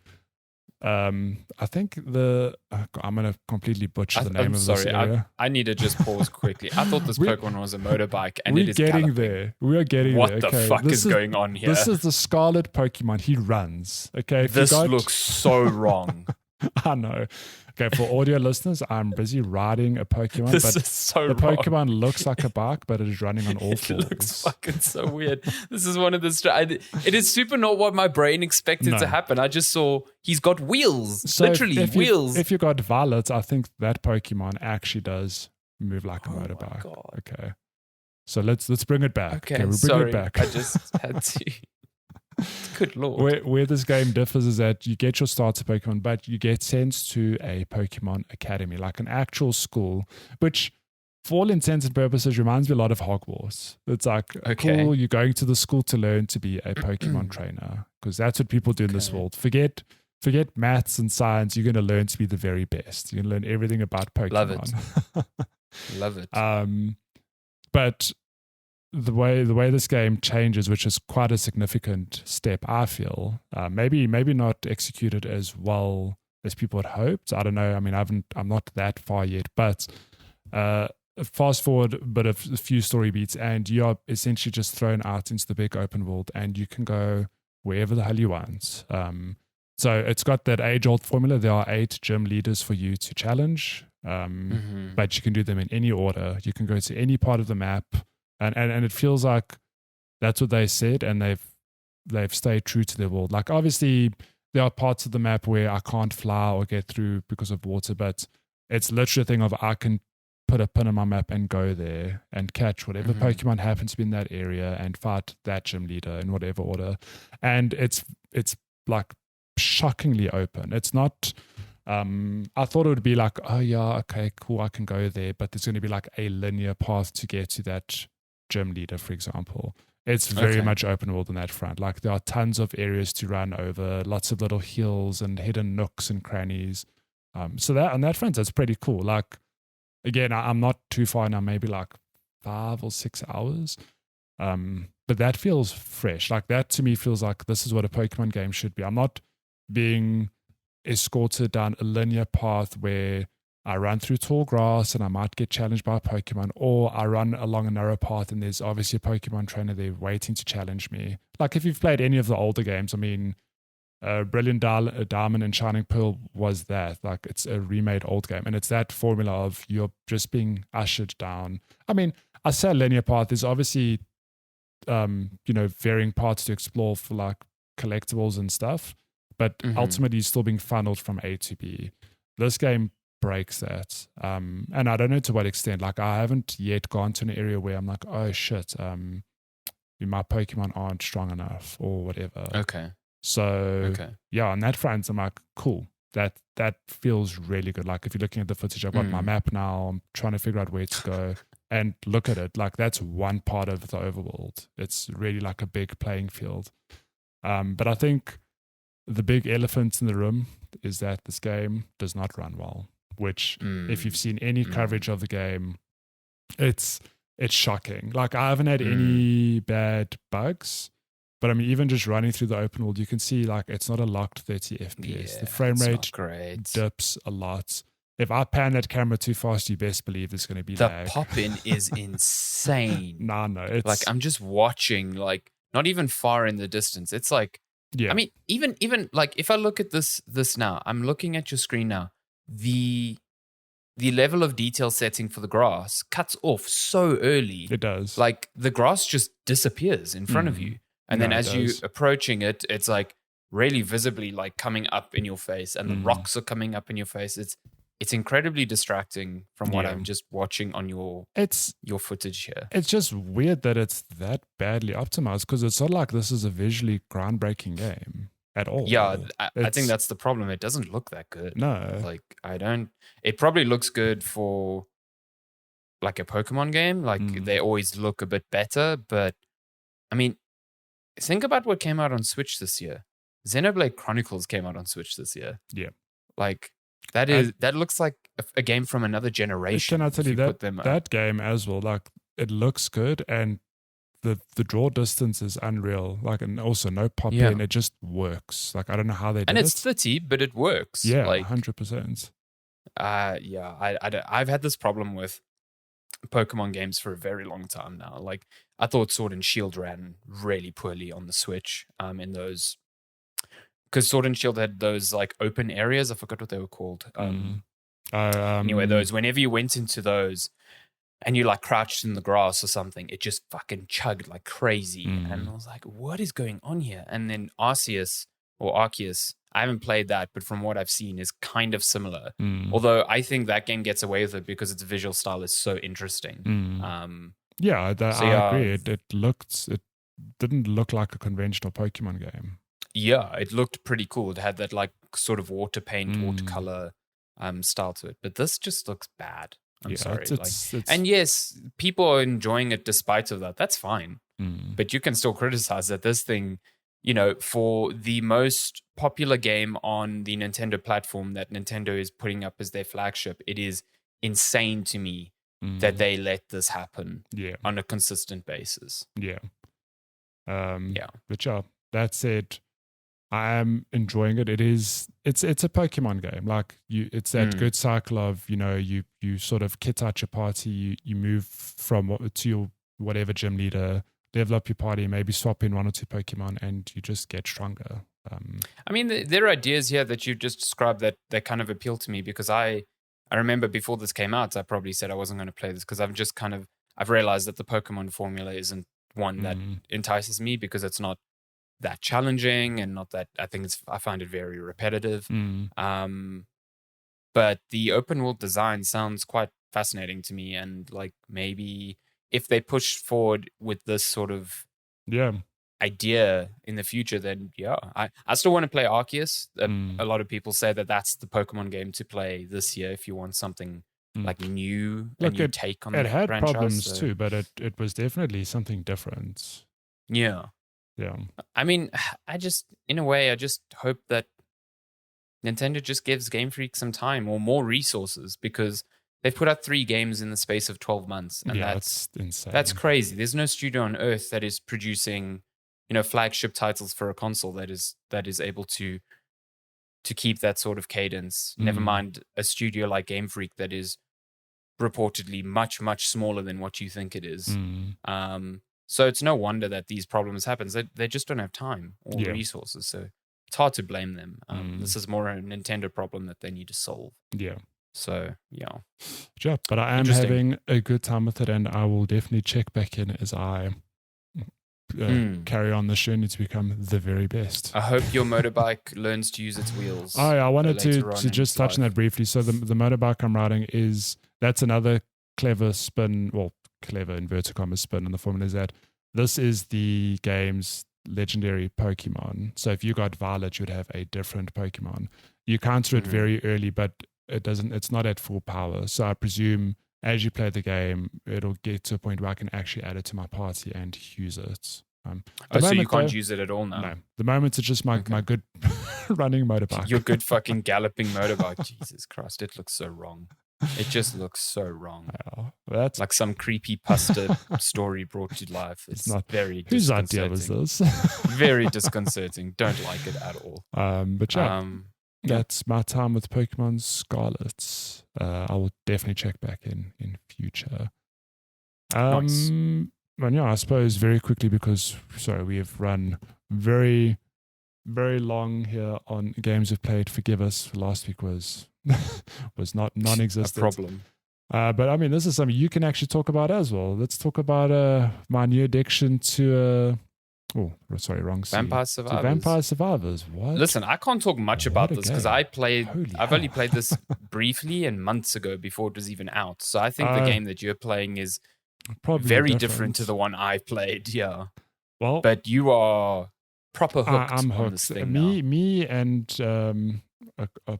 I think I'm going to completely butcher the name of this area. I need to just pause quickly. I thought this Pokemon was a motorbike and it is getting Galloping. there. We are getting what there. What the fuck is going on here? This is the Scarlet Pokemon. He runs. Okay. This looks so wrong. I know. Okay, for audio listeners, I'm busy riding a Pokemon. This is so the Pokemon looks like a bike, but it is running on all fours. It looks fucking so weird. This is one of the... It is super not what my brain expected to happen. I just saw he's got wheels. So literally, wheels. If you got Violet, I think that Pokemon actually does move like a motorbike. My God. Okay. So let's bring it back. Okay, we'll bring it back. I just had to... Good Lord. Where this game differs is that you get your starter Pokemon, but you get sent to a Pokemon Academy, like an actual school, which for all intents and purposes reminds me a lot of Hogwarts. It's like, cool, you're going to the school to learn to be a Pokemon trainer, because that's what people do in this world. Forget maths and science. You're going to learn to be the very best. You're going to learn everything about Pokemon. Love it. But the way this game changes, which is quite a significant step, I feel, maybe not executed as well as people had hoped. I don't know. I mean, I'm not that far yet, but fast forward a bit of a few story beats, and you are essentially just thrown out into the big open world, and you can go wherever the hell you want. So it's got that age-old formula. There are 8 gym leaders for you to challenge, but you can do them in any order. You can go to any part of the map. And it feels like that's what they said, and they've stayed true to their word. Like, obviously, there are parts of the map where I can't fly or get through because of water, but it's literally a thing of I can put a pin on my map and go there and catch whatever Pokemon happens to be in that area and fight that gym leader in whatever order. And it's like shockingly open. It's not... I thought it would be like, oh yeah, okay, cool, I can go there, but there's going to be like a linear path to get to that gym leader, for example. It's very much open world on that front. Like, there are tons of areas to run over, lots of little hills and hidden nooks and crannies. So that on that front, that's pretty cool. Like, again, I'm not too far now, maybe like 5 or 6 hours. But that feels fresh. Like, that to me feels like this is what a Pokemon game should be. I'm not being escorted down a linear path where I run through tall grass and I might get challenged by a Pokemon, or I run along a narrow path and there's obviously a Pokemon trainer there waiting to challenge me. Like, if you've played any of the older games, I mean, Brilliant Diamond and Shining Pearl was that. Like, it's a remade old game, and it's that formula of you're just being ushered down. I mean, I say linear path. There's obviously, varying paths to explore for like collectibles and stuff, but ultimately you're still being funneled from A to B. This game breaks that. And I don't know to what extent. Like, I haven't yet gone to an area where I'm like, oh shit, my Pokemon aren't strong enough or whatever. Okay. So yeah, on that front, I'm like, cool. That feels really good. Like, if you're looking at the footage, I've got my map now. I'm trying to figure out where to go and look at it. Like, that's one part of the overworld. It's really like a big playing field. But I think the big elephant in the room is that this game does not run well, which if you've seen any coverage of the game, it's shocking. Like, I haven't had any bad bugs. But I mean, even just running through the open world, you can see like it's not a locked 30 FPS. Yeah, the frame rate great. dips a lot. If I pan that camera too fast, you best believe there's going to be lag. The pop-in is insane. No, it's like I'm just watching, like not even far in the distance. It's like, I mean, even like if I look at this now, I'm looking at your screen now. The level of detail setting for the grass cuts off so early. It does. Like the grass just disappears in front of you. And then as you approaching it, it's like really visibly like coming up in your face, and the rocks are coming up in your face. It's incredibly distracting from what I'm just watching on your footage here. It's just weird that it's that badly optimized, because it's not like this is a visually groundbreaking game at all. Yeah, I think that's the problem. It doesn't look that good. No. Like it probably looks good for like a Pokemon game. Like they always look a bit better, but I mean, think about what came out on Switch this year. Xenoblade Chronicles came out on Switch this year. Yeah. Like that looks like a game from another generation. Can I tell you that game as well? Like it looks good, and the draw distance is unreal. Like, and also no pop in. It just works. Like I don't know how they did it. And it's 30, but it works. Yeah, like 100%. I've had this problem with Pokemon games for a very long time now. Like I thought Sword and Shield ran really poorly on the Switch. In those, because Sword and Shield had those like open areas. I forgot what they were called. Anyway, those, whenever you went into those and you like crouched in the grass or something, it just fucking chugged like crazy. And I was like, what is going on here? And then Arceus, I haven't played that, but from what I've seen is kind of similar. Although I think that game gets away with it because its visual style is so interesting. I agree. It didn't look like a conventional Pokemon game. Yeah, it looked pretty cool. It had that like sort of water paint, watercolor style to it. But this just looks bad. I'm sorry. And yes, people are enjoying it despite of that. That's fine. But you can still criticize that this thing, you know, for the most popular game on the Nintendo platform that Nintendo is putting up as their flagship, it is insane to me that they let this happen on a consistent basis. But that said, I am enjoying it. It's a Pokemon game. Like it's that good cycle of, you know, you sort of kit out your party, you move from to your whatever gym leader, level up your party, maybe swap in 1 or 2 Pokemon, and you just get stronger. I mean, there are ideas here that you just described that kind of appeal to me, because I remember before this came out, I probably said I wasn't going to play this because I've realized that the Pokemon formula isn't one that entices me, because it's not that challenging and not that, I find it very repetitive. But the open world design sounds quite fascinating to me, and like maybe if they push forward with this sort of idea in the future, then I still want to play Arceus. A lot of people say that that's the Pokemon game to play this year if you want something like new, a new take on the franchise. It had problems too, but it was definitely something different. Yeah. I mean, I just hope that Nintendo just gives Game Freak some time or more resources, because they've put out 3 games in the space of 12 months. And that's insane. That's crazy. There's no studio on earth that is producing, you know, flagship titles for a console that is able to keep that sort of cadence. Never mind a studio like Game Freak that is reportedly much, much smaller than what you think it is. So it's no wonder that these problems happen. They just don't have time or resources. So it's hard to blame them. This is more a Nintendo problem that they need to solve. So, but I am having a good time with it, and I will definitely check back in as I carry on the journey to become the very best. I hope your motorbike learns to use its wheels. I wanted to just touch on that briefly. So the motorbike I'm riding that's another clever spin, well, clever inverted commas spin on the formula, is that this is the game's legendary Pokemon. So if you got Violet, you'd have a different Pokemon. You counter it very early, but it's not at full power. So I presume as you play the game, it'll get to a point where I can actually add it to my party and use it. So you can't use it at all now? No. The moment it's just my good running motorbike. Your good fucking galloping motorbike. Jesus Christ, it looks so wrong. It just looks so wrong. Oh, that's like some creepy pasta story brought to life. It's not very whose idea was this? Very disconcerting. Don't like it at all. But yeah, that's my time with Pokemon Scarlet. I will definitely check back in future. Nice. And yeah, I suppose very quickly because we have run very, very long here on games we've played. Forgive us. Last week was not non-existent. A problem. But I mean, this is something you can actually talk about as well. Let's talk about my new addiction to wrong scene. Vampire Survivors. What? Listen, I can't talk much about this because I've only played this briefly and months ago before it was even out. So I think the game that you're playing is probably very different to the one I played. Yeah. Well, but you are proper hooked. I'm hooked. On this thing me and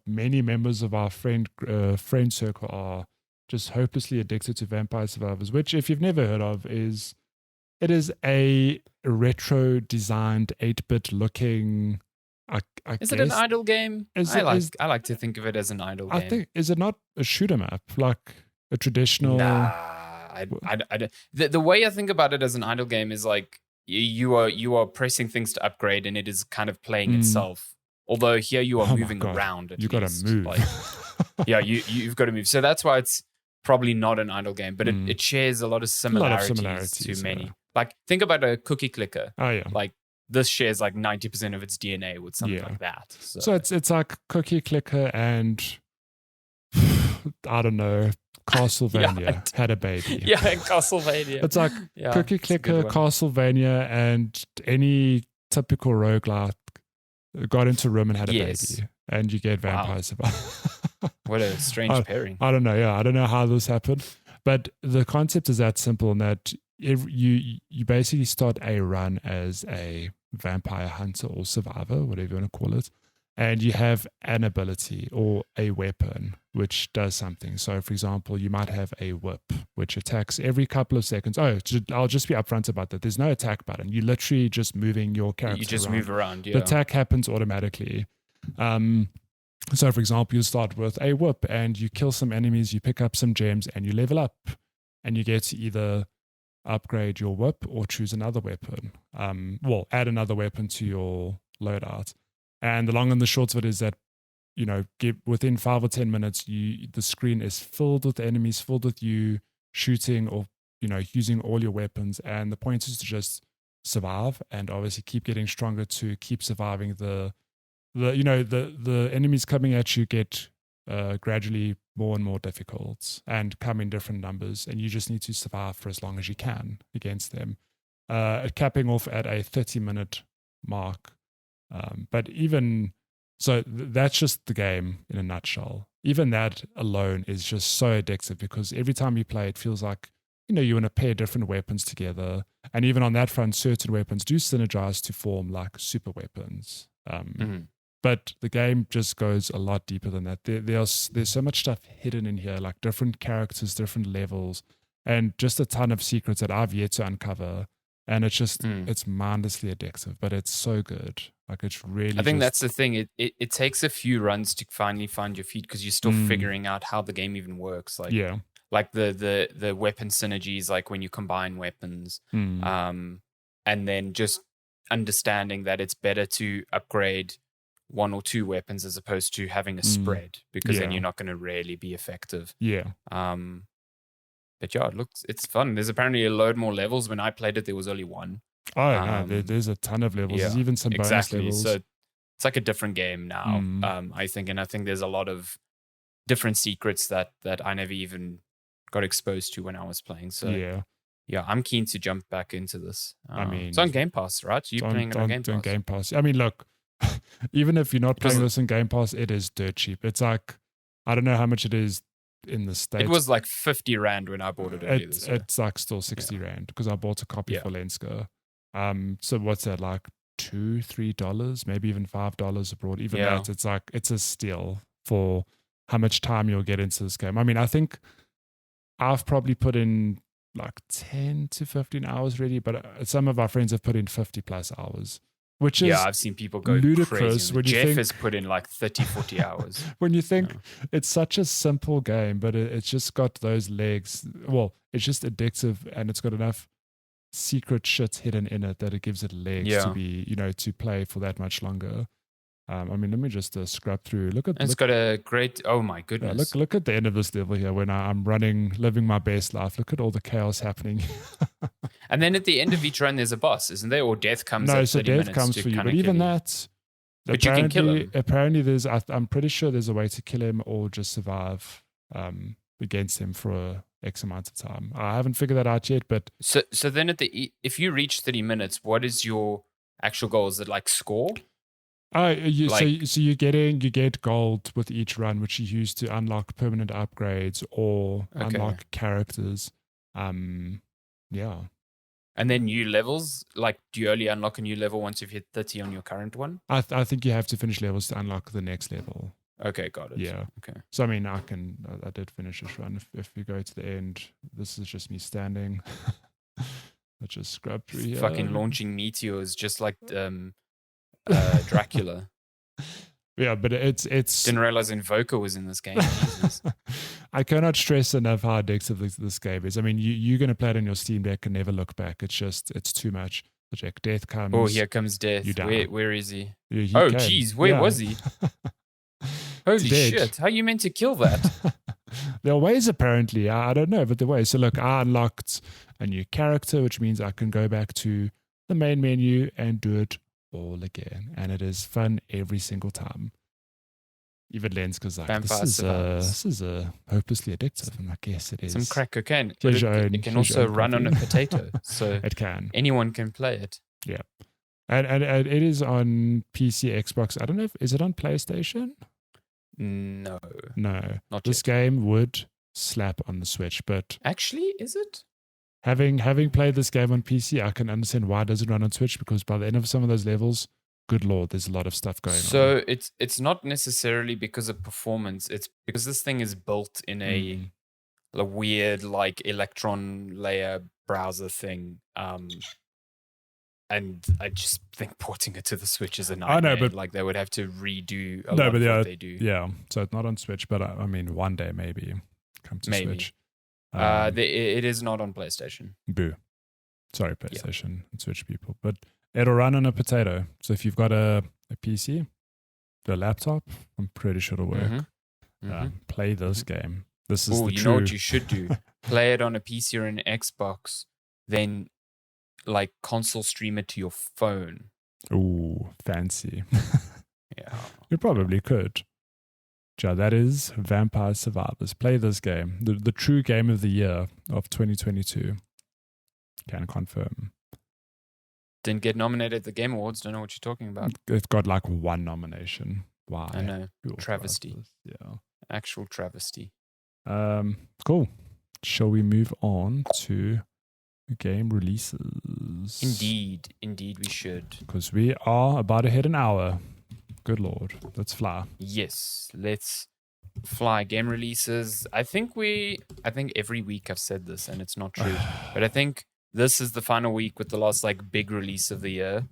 many members of our friend circle are just hopelessly addicted to Vampire Survivors, which, if you've never heard of, is a retro designed 8-bit looking. Is it an idle game? I like to think of it as an idle game. I think, is it not a shoot 'em up like a traditional? Nah, the way I think about it as an idle game is like you are pressing things to upgrade, and it is kind of playing itself. Although here you are moving around. You got to move. Yeah, you've got to move. So that's why it's probably not an idle game, but it shares a lot of similarities to many. Yeah. Like, think about a cookie clicker. Oh yeah. Like, this shares like 90% of its DNA with something like that. So it's like cookie clicker and I don't know, Castlevania had a baby. Yeah, Castlevania. It's like cookie clicker, Castlevania, and any typical roguelike got into a room and had a baby, and you get Vampire Survivor. What a strange pairing. I don't know. Yeah, I don't know how this happened, but the concept is that simple, in that you basically start a run as a vampire hunter or survivor, whatever you want to call it, and you have an ability or a weapon which does something. So, for example, you might have a whip which attacks every couple of seconds. Oh, I'll just be upfront about that. There's no attack button. You're literally just moving your character. You just move around. Yeah. The attack happens automatically. So, for example, you start with a whip and you kill some enemies, you pick up some gems, and you level up, and you get to either upgrade your whip or choose another weapon. Add another weapon to your loadout. And the long and the short of it is that, within 5 or 10 minutes, the screen is filled with enemies, filled with you shooting or, using all your weapons. And the point is to just survive and obviously keep getting stronger to keep surviving the enemies coming at you get gradually more and more difficult and come in different numbers, and you just need to survive for as long as you can against them, capping off at a 30-minute mark. But even so, that's just the game in a nutshell. Even that alone is just so addictive, because every time you play, it feels like you want to pair different weapons together, and even on that front, certain weapons do synergize to form like super weapons. But the game just goes a lot deeper than that. There's so much stuff hidden in here, like different characters, different levels, and just a ton of secrets that I've yet to uncover. And it's just, it's mindlessly addictive, but it's so good. Like, it's really, I think that's the thing. It takes a few runs to finally find your feet, because you're still figuring out how the game even works. Like, like the weapon synergies, like when you combine weapons, and then just understanding that it's better to upgrade 1 or 2 weapons as opposed to having a spread, because then you're not going to really be effective. But yeah, it's fun. There's apparently a load more levels. When I played it, there was only 1. Oh, no, there's a ton of levels. There's even some bonus levels. So it's like a different game now, I think. And I think there's a lot of different secrets that I never even got exposed to when I was playing. So yeah, I'm keen to jump back into this. It's on Game Pass, right? You're playing it on Game Pass. On Game Pass. I mean, look, even if you're not playing this in Game Pass, it is dirt cheap. It's like, I don't know how much it is in the States. It was like 50 Rand when I bought it. It's like still 60 Rand, because I bought a copy for Lenska. So what's that, like $2-3, maybe even $5 abroad? Even that, it's like, it's a steal for how much time you'll get into this game. I mean, I think I've probably put in like 10 to 15 hours already, but some of our friends have put in 50 plus hours. which is I've seen people go ludicrous. crazy. When Jeff you think, has put in like 30, 40 hours. When you think it's such a simple game, but it's just got those legs. Well, it's just addictive, and it's got enough secret shit hidden in it that it gives it legs to be, to play for that much longer. I mean, let me just scrub through. It's got a great. Oh my goodness! Look at the end of this level here. When I'm running, living my best life. Look at all the chaos happening. And then at the end of each run, there's a boss, isn't there? Or death comes. No, so death comes for you. But even that, but you can kill him. Apparently, I'm pretty sure there's a way to kill him or just survive against him for X amount of time. I haven't figured that out yet, but so then if you reach 30 minutes, what is your actual goal? Is it like score? So you get gold with each run, which you use to unlock permanent upgrades or unlock characters. Yeah. And then new levels, like do you only unlock a new level once you've hit 30 on your current one? I think you have to finish levels to unlock the next level. Okay, got it. Yeah. Okay. So I mean, I did finish this run. If you go to the end, this is just me standing. Let's just scrub through here. Fucking launching meteors, just like Dracula. Yeah, but it's didn't realize Invoker was in this game. I cannot stress enough how addictive this game is. I mean, you're going to play it on your Steam Deck and never look back. It's too much. Like death comes. Oh, here comes death. Where is he? Oh, geez, where was he? Holy shit! How are you meant to kill that? There are ways, apparently. I don't know, but there are ways. So look, I unlocked a new character, which means I can go back to the main menu and do it all again, and it is fun every single time. Even Len's because like this is hopelessly addictive, and I guess it is. Some crack cocaine. It can also run on a potato, so it can. Anyone can play it. Yeah, and it is on PC, Xbox. I don't know is it on PlayStation? No, not this yet. Game would slap on the Switch, but actually, is it? Having played this game on PC, I can understand why it doesn't run on Switch, because by the end of some of those levels, good lord, there's a lot of stuff going on. So it's not necessarily because of performance. It's because this thing is built in a weird like electron layer browser thing. And I just think porting it to the Switch is a nightmare. I know, but like they would have to redo a lot of what they do. Yeah, so it's not on Switch, but I mean, one day maybe come to Switch. It is not on PlayStation. Boo. Sorry, PlayStation and Switch people. But it'll run on a potato. So if you've got a PC, a laptop, I'm pretty sure it'll work. Play this game. This is the you know what you should do? Play it on a PC or an Xbox, then like console stream it to your phone. Ooh, fancy. Yeah. You probably could. Ja, that is Vampire Survivors. Play this game. The true game of the year of 2022. Can confirm. Didn't get nominated at the Game Awards. Don't know what you're talking about. It got like one nomination. Why? I know. Travesty. Yeah. Actual travesty. Cool. Shall we move on to game releases? Indeed we should. Because we are about to hit an hour. Good lord. Let's fly. Yes, let's fly. Game releases. I think every week I've said this and it's not true. But I think this is the final week with the last like big release of the year.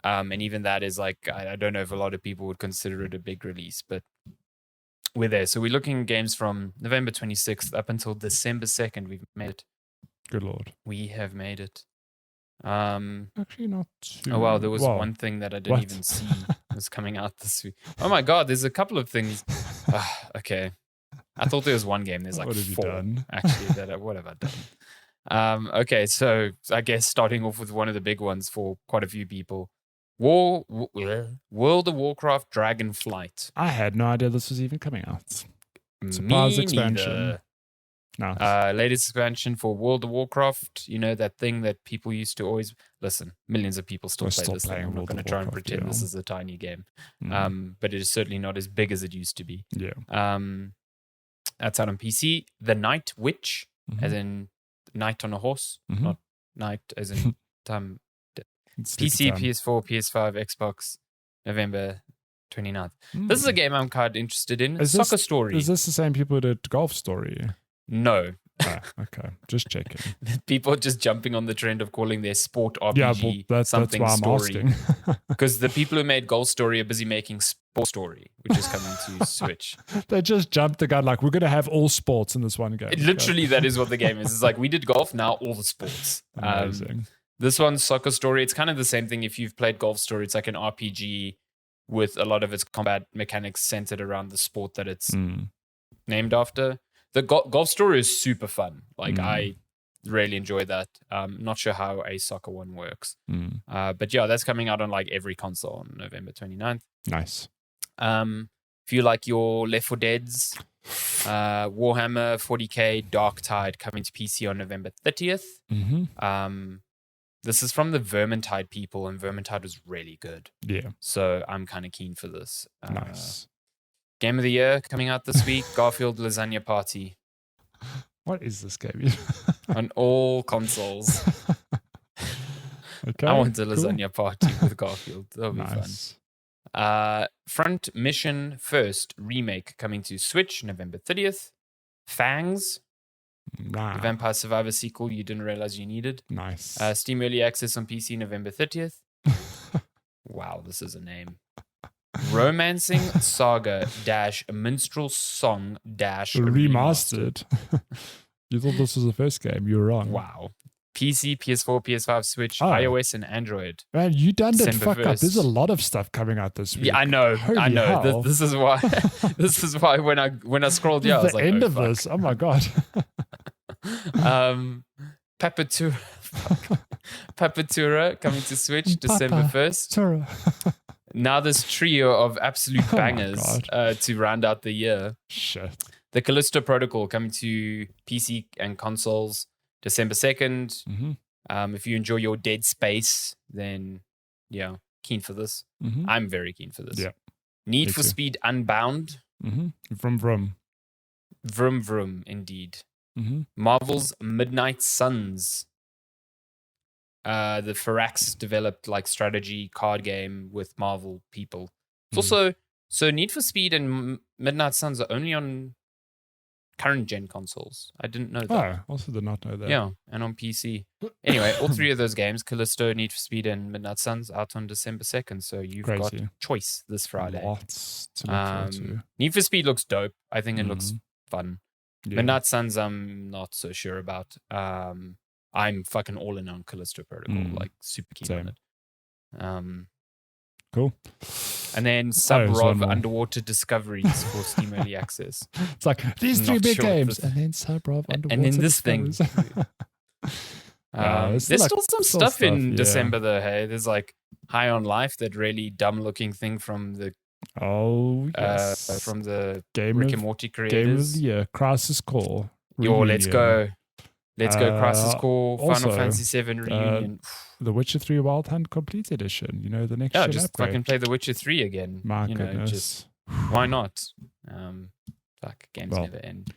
And even that is like, I don't know if a lot of people would consider it a big release, but we're there. So we're looking at games from November 26th up until December 2nd. We've made it. Good lord. We have made it. Actually not too. Oh wow, there was one thing that I didn't even see was coming out this week. Oh my god, there's a couple of things. Okay. I thought there was one game. There's like what have 4 you done? Actually. What have I done? Okay, so I guess starting off with one of the big ones for quite a few people. World of Warcraft Dragonflight. I had no idea this was even coming out. Surprise expansion. No. Latest expansion for World of Warcraft. You know, that thing that people used to always listen. Millions of people still play this thing. I'm not going to try and pretend this is a tiny game. But it is certainly not as big as it used to be. Yeah. That's out on PC. The Night Witch, as in night on a horse, not night as in time. PC, PS4, PS5, Xbox, November 29th. This is a game I'm kind of interested in. Soccer Story. Is this the same people who did Golf Story? No. Okay. Just checking. People just jumping on the trend of calling their sport RPG that's why I'm story. asking. Because the people who made Golf Story are busy making Sport Story, which is coming to Switch. They just jumped the gun like, we're going to have all sports in this one game. Literally, that is what the game is. It's like, we did golf, now all the sports. Amazing. This one's Soccer Story. It's kind of the same thing. If you've played Golf Story, it's like an RPG with a lot of its combat mechanics centered around the sport that it's named after. The Golf Story is super fun. Like, I really enjoy that. Not sure how a soccer one works. But yeah, that's coming out on like every console on November 29th. Nice. If you like your Left 4 Deads, Warhammer 40k Dark Tide coming to PC on November 30th. This is from the Vermintide people, and Vermintide was really good. Yeah. So I'm kind of keen for this. Nice. Game of the Year coming out this week, Garfield Lasagna Party. What is this game? On all consoles. Okay, I want a lasagna party with Garfield. That'll be nice. fun. Front Mission First remake coming to Switch November 30th. Fangs, the Vampire Survivor sequel you didn't realize you needed. Nice. Steam Early Access on PC November 30th. Wow, this is a name. Romancing Saga - Minstrel Song - Remastered. You thought this was the first game. You were wrong. Wow. PC, PS4, PS5, Switch, iOS, and Android. Man, you done that December fuck 1st. up. There's a lot of stuff coming out this week. Yeah, I know. Holy I know. hell. This is why. This is why when I scrolled, I was the like, end oh, of fuck. this. Oh my god. Papatura coming to Switch December 1st. Now this trio of absolute bangers to round out the year. Shit. The Callisto Protocol coming to PC and consoles December 2nd. If you enjoy your Dead Space, then yeah, keen for this. I'm very keen for this. Yeah. Need for Speed Unbound. Vroom vroom. Vroom vroom, indeed. Marvel's Midnight Suns. The Firaxis developed like strategy card game with Marvel people. It's also, so Need for Speed and Midnight Suns are only on current gen consoles. I didn't know that. Oh, also did not know that. Yeah, and on PC. Anyway, all three of those games, Callisto, Need for Speed, and Midnight Suns, out on December 2nd. So you've got choice this Friday. Lots to look forward to. Need for Speed looks dope. I think it looks fun. Yeah. Midnight Suns, I'm not so sure about. I'm fucking all in on Callisto Protocol, like super keen on it. Cool. And then Sub-Rov Underwater Discoveries for Steam Early Access. It's like these three big games, and then Sub-Rov Underwater and then this thing. There's still some stuff in December though. Hey, there's like High on Life, that really dumb-looking thing from the from the Rick and Morty creators. Game of the Year, Crisis Core. Let's go. Let's go, Crisis Core, Final Fantasy VII Reunion. The Witcher 3 Wild Hunt Complete Edition. You know, the next gen just upgrade. fucking play The Witcher 3 again. My goodness. Why not? Games never end.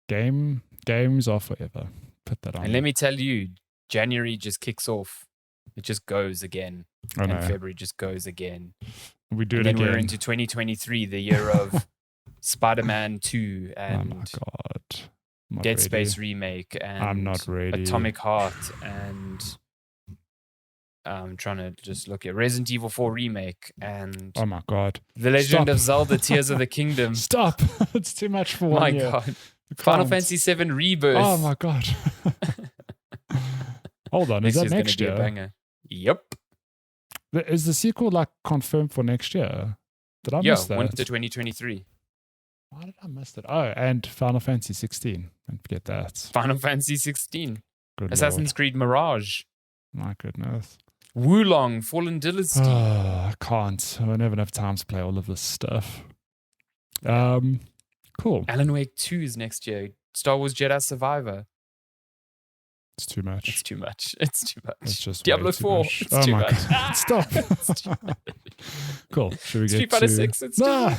Games are forever. Put that on. And let me tell you, January just kicks off. It just goes again. And February just goes again. We do and it then again. We're into 2023, the year of Spider-Man 2 and oh my God. Dead Space remake and I'm not ready. Atomic Heart and I'm trying to just look at Resident Evil 4 remake and oh my God, The Legend of Zelda Tears of the Kingdom. Stop. It's too much for one year. My God. Final Fantasy VII Rebirth. Oh my God. Hold on, is that next year? Banger. Yep. Is the sequel like confirmed for next year? Did I miss that? Yeah, winter 2023. Why did I miss that? Oh, and Final Fantasy 16. Don't forget that. Final Fantasy 16. Good Assassin's Creed Mirage. My goodness. Wulong, Fallen Dynasty. I can't. I never have time to play all of this stuff. Cool. Alan Wake 2 is next year. Star Wars Jedi Survivor. It's too much. It's too much. It's too much. It's just Diablo 4. Much. It's too much. Stop. It's too much. Cool. Should we get Street Fighter 6. It's too much.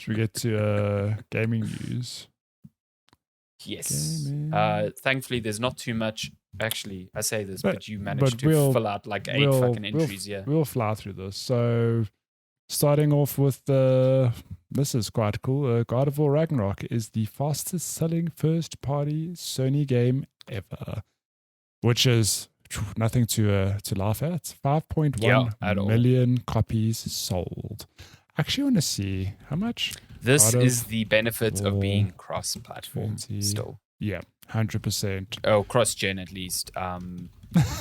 Should we get to gaming news? Yes. Thankfully, there's not too much. Actually, I say this, but you managed to fill out like 8 fucking entries. We'll fly through this. So, starting off with the this is quite cool. God of War Ragnarok is the fastest selling first-party Sony game ever, which is nothing to laugh at. 5.1 million copies sold. Actually, want to see how much. This is the benefit of being cross-platform still. Yeah, 100%. Oh, cross-gen at least.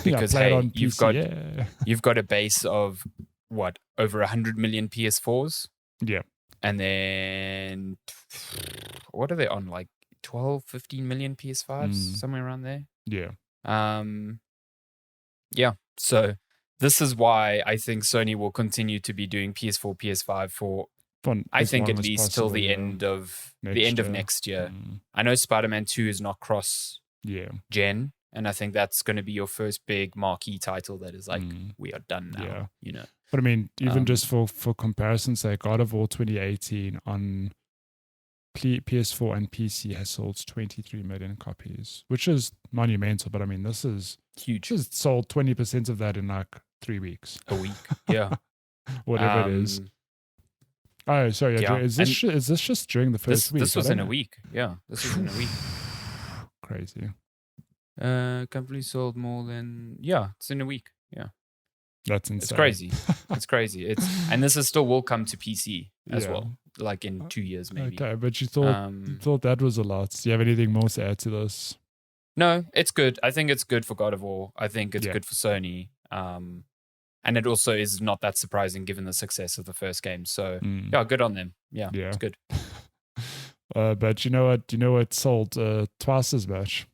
Because you've got a base of what, over 100 million PS4s? Yeah. And then what are they on? Like 12, 15 million PS5s, somewhere around there? Yeah. Yeah. So this is why I think Sony will continue to be doing PS4, PS5 for I think at least till the end of next year. I know Spider-Man 2 is not cross-gen, and I think that's going to be your first big marquee title that is like, we are done now, you know. But I mean, even just for comparison's sake, God of War 2018 on PS4 and PC has sold 23 million copies, which is monumental. But I mean, this is huge. This has sold 20% of that in like 3 weeks. A week, yeah. Whatever it is. Oh, sorry. Yeah. Is this just during the first week? This was in a week. Yeah, this was in a week. Crazy. Company sold more than it's in a week. Yeah, that's insane. It's crazy. It's crazy. And this is still will come to PC as well, like in 2 years maybe. Okay, but you thought that was a lot. Do you have anything more to add to this? No, it's good. I think it's good for God of War. I think it's good for Sony. And it also is not that surprising given the success of the first game. So, good on them. Yeah. It's good. But you know what? You know what sold twice as much?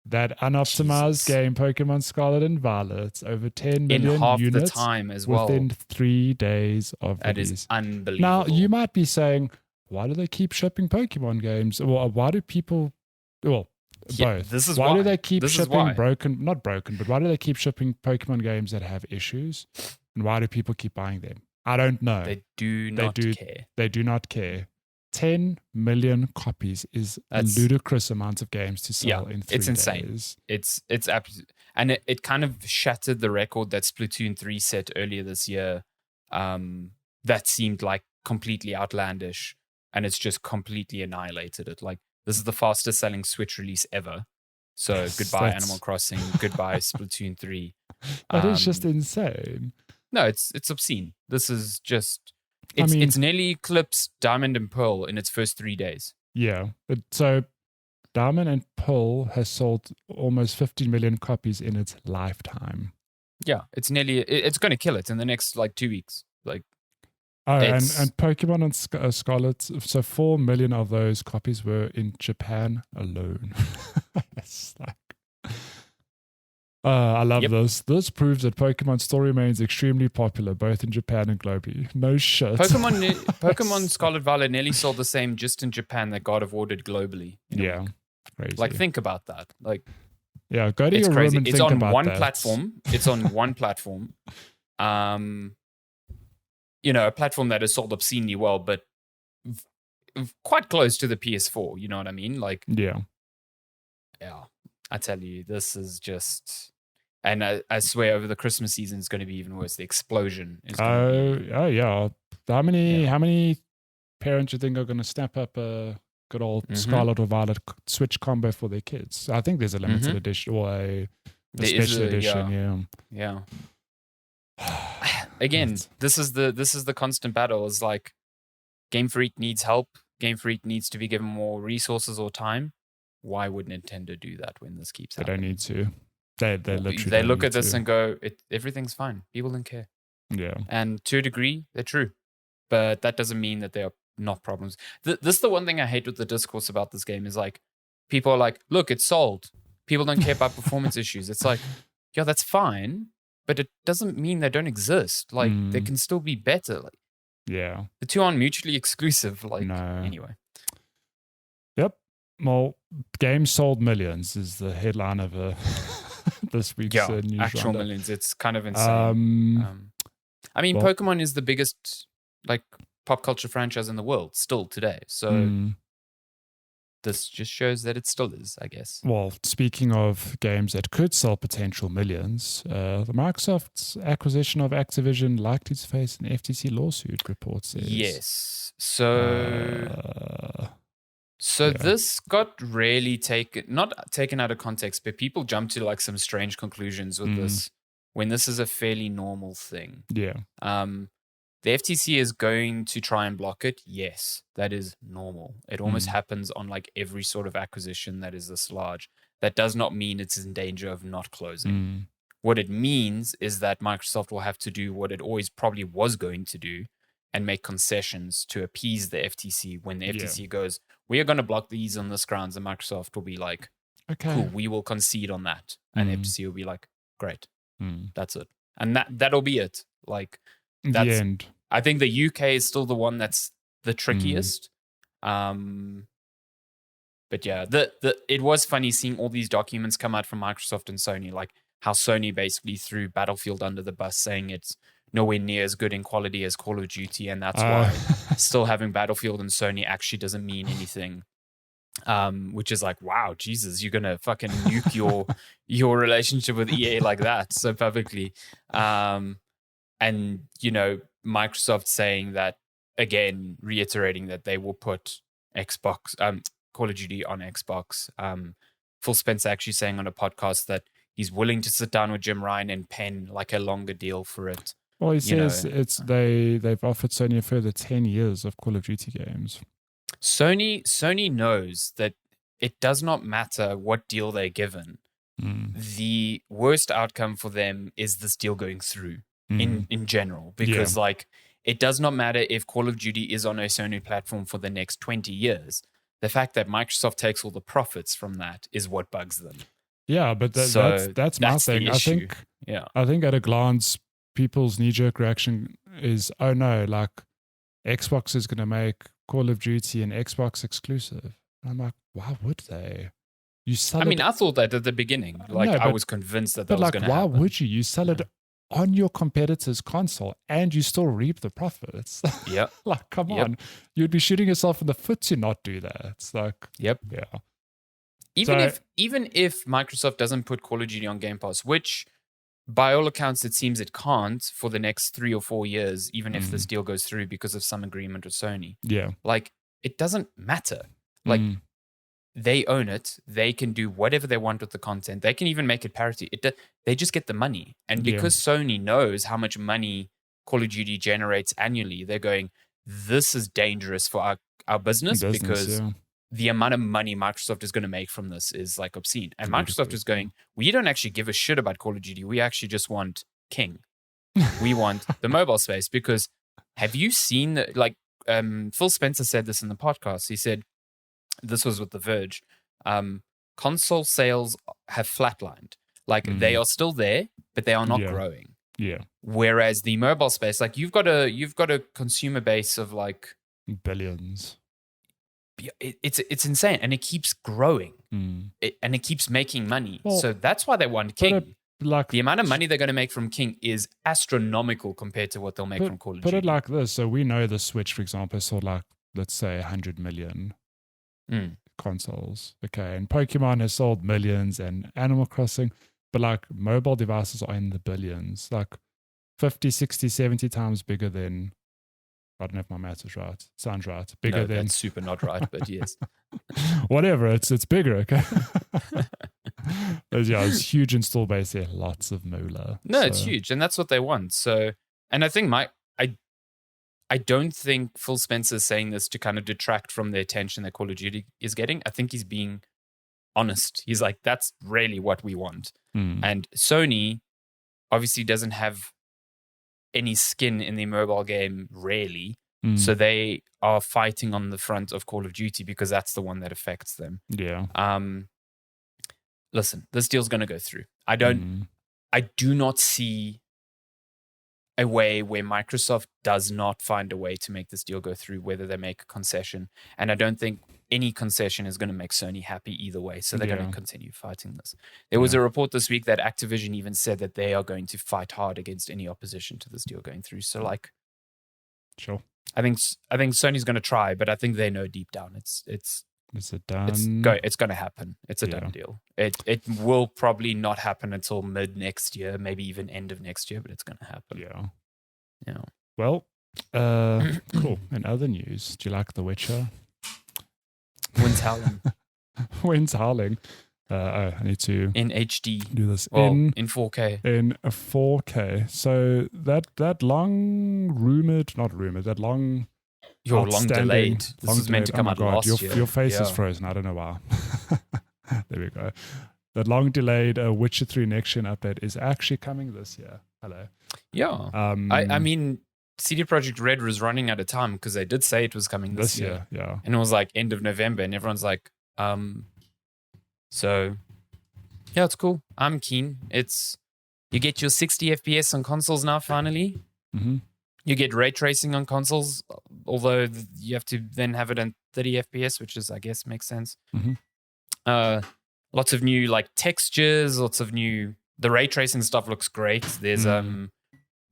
That unoptimized game, Pokémon Scarlet and Violet, over 10 million in half units the time as well. Within 3 days of that release. Is unbelievable. Now, you might be saying, why do they keep shipping Pokemon games? Well, why do people... Well, both. This is why do they keep shipping not broken, but why do they keep shipping Pokemon games that have issues? And why do people keep buying them? I don't know. They do not care. They do not care. 10 million copies is a ludicrous amount of games to sell in 3 days. It's insane. It's absolutely, and it kind of shattered the record that Splatoon 3 set earlier this year. That seemed like completely outlandish, and it's just completely annihilated it. Like, this is the fastest selling Switch release ever. So goodbye Animal Crossing, goodbye Splatoon 3. That is just insane. No, it's obscene. This is just it's nearly eclipsed Diamond and Pearl in its first 3 days. Yeah. So Diamond and Pearl has sold almost 50 million copies in its lifetime. Yeah, it's going to kill it in the next like 2 weeks. Like, and Pokemon and Scarlet, so 4 million of those copies were in Japan alone. It's like, I love this. This proves that Pokemon still remains extremely popular, both in Japan and globally. No shit. Pokemon Scarlet Violet nearly sold the same just in Japan that God of War did globally. Yeah, crazy. Like, think about that. Like, yeah, go to your room and think about that. It's on one platform. It's on one platform. You know, a platform that has sold obscenely well, but quite close to the PS4. You know what I mean? Like, yeah. I tell you, this is just, and I swear, over the Christmas season, it's going to be even worse. The explosion is. Yeah. How many parents do you think are going to snap up a good old Scarlet or Violet Switch combo for their kids? I think there's a limited edition or a special edition. Yeah. Again, this is the constant battle. It's like, Game Freak needs help. Game Freak needs to be given more resources or time. Why would Nintendo do that when this keeps happening? They don't need to. They literally. They look at this and go, everything's fine. People don't care. Yeah. And to a degree, they're true, but that doesn't mean that they are not problems. This is the one thing I hate with the discourse about this game is like, people are like, look, it's sold. People don't care about performance issues. It's like, yeah, that's fine, but it doesn't mean they don't exist. Like, they can still be better. Like, yeah, the two aren't mutually exclusive. Like, anyway. Yep. Well, games sold millions is the headline of this week's news actual roundup. Millions. It's kind of insane. I mean, Pokemon is the biggest like pop culture franchise in the world still today. So this just shows that it still is, I guess. Well, speaking of games that could sell potential millions, the Microsoft's acquisition of Activision likely to face an FTC lawsuit, report says. Yes. So this got really not taken out of context, but people jumped to like some strange conclusions with this when this is a fairly normal thing. Yeah. The FTC is going to try and block it. Yes, that is normal. It almost happens on like every sort of acquisition that is this large. That does not mean it's in danger of not closing. What it means is that Microsoft will have to do what it always probably was going to do and make concessions to appease the FTC when the FTC goes, we are going to block these on this grounds, and Microsoft will be like, okay, cool, we will concede on that. And the FTC will be like, great, that's it. And that'll be it. Like, that's the end. I think the UK is still the one that's the trickiest. But yeah, it was funny seeing all these documents come out from Microsoft and Sony, like how Sony basically threw Battlefield under the bus, saying it's nowhere near as good in quality as Call of Duty, and that's why still having Battlefield and Sony actually doesn't mean anything. Which is like, wow, Jesus, you're gonna fucking nuke your relationship with EA like that so publicly. And, you know, Microsoft saying that, again, reiterating that they will put Xbox, Call of Duty on Xbox. Phil Spencer actually saying on a podcast that he's willing to sit down with Jim Ryan and pen like a longer deal for it. Well, he says they've offered Sony a further 10 years of Call of Duty games. Sony knows that it does not matter what deal they're given. The worst outcome for them is this deal going through. In general, because like it does not matter if Call of Duty is on a Sony platform for the next 20 years. The fact that Microsoft takes all the profits from that is what bugs them. Yeah, but that's my thing. I think at a glance, people's knee-jerk reaction is, oh no, like Xbox is going to make Call of Duty an Xbox exclusive. And I'm like, why would they? I thought that at the beginning. Like, I was convinced that was going to happen. Why would you? You sell it on your competitor's console and you still reap the profits. Yeah. Like, come on. You'd be shooting yourself in the foot to not do that. It's like, yeah. Even if Microsoft doesn't put Call of Duty on Game Pass, which by all accounts it seems it can't for the next 3 or 4 years, even if this deal goes through because of some agreement with Sony. Yeah. Like, it doesn't matter. Like, they own it. They can do whatever they want with the content. They can even make it parity. They just get the money. And because Sony knows how much money Call of Duty generates annually, they're going, this is dangerous for our business because the amount of money Microsoft is going to make from this is like obscene. And Microsoft is going, we don't actually give a shit about Call of Duty. We actually just want King. We want the mobile space because have you seen, like Phil Spencer said this in the podcast. He said, this was with The Verge, console sales have flatlined. Like they are still there, but they are not growing. Yeah. Whereas the mobile space, like you've got a consumer base of like billions. It's insane, and it keeps growing, and it keeps making money. Well, so that's why they want King. The amount of money they're going to make from King is astronomical compared to what they'll make from Call of Duty. Put it like this: so we know the Switch, for example, sold like, let's say, 100 million. Consoles, okay, and Pokemon has sold millions, and Animal Crossing, but like mobile devices are in the billions, like 50, 60, 70 times bigger than, I don't know if my math is right, sounds right, bigger than, that's super not right, but yes. Whatever, it's bigger, okay. It's huge install base there, lots of moolah. No, it's huge, and that's what they want. So, and I think I don't think Phil Spencer is saying this to kind of detract from the attention that Call of Duty is getting. I think he's being honest. He's like, that's really what we want. And Sony obviously doesn't have any skin in the mobile game, really. So they are fighting on the front of Call of Duty because that's the one that affects them. Yeah. Listen, this deal's going to go through. I do not see a way where Microsoft does not find a way to make this deal go through, whether they make a concession. And I don't think any concession is going to make Sony happy either way. So they're going to continue fighting this. There was a report this week that Activision even said that they are going to fight hard against any opposition to this deal going through. So like, sure. I think Sony's going to try, but I think they know deep down it's Is it done? It's going to happen. It's a done deal. It will probably not happen until mid next year, maybe even end of next year, but it's going to happen. Yeah. Well, cool. In other news, do you like The Witcher? Wind's howling. Wind's howling. I need to in HD do this in 4K. In a 4K. So that long long delayed. This was meant to come out last year. Your face is frozen. I don't know why. There we go. That long delayed Witcher 3 next gen update is actually coming this year. Hello. Yeah. I mean, CD Projekt Red was running out of time because they did say it was coming this year. Yeah. And it was like end of November, and everyone's like, so yeah, it's cool. I'm keen. You get your 60 FPS on consoles now, finally. Mm-hmm. You get ray tracing on consoles, although you have to then have it in 30 FPS, which is, I guess, makes sense. Mm-hmm. Lots of new like textures, the ray tracing stuff looks great. There's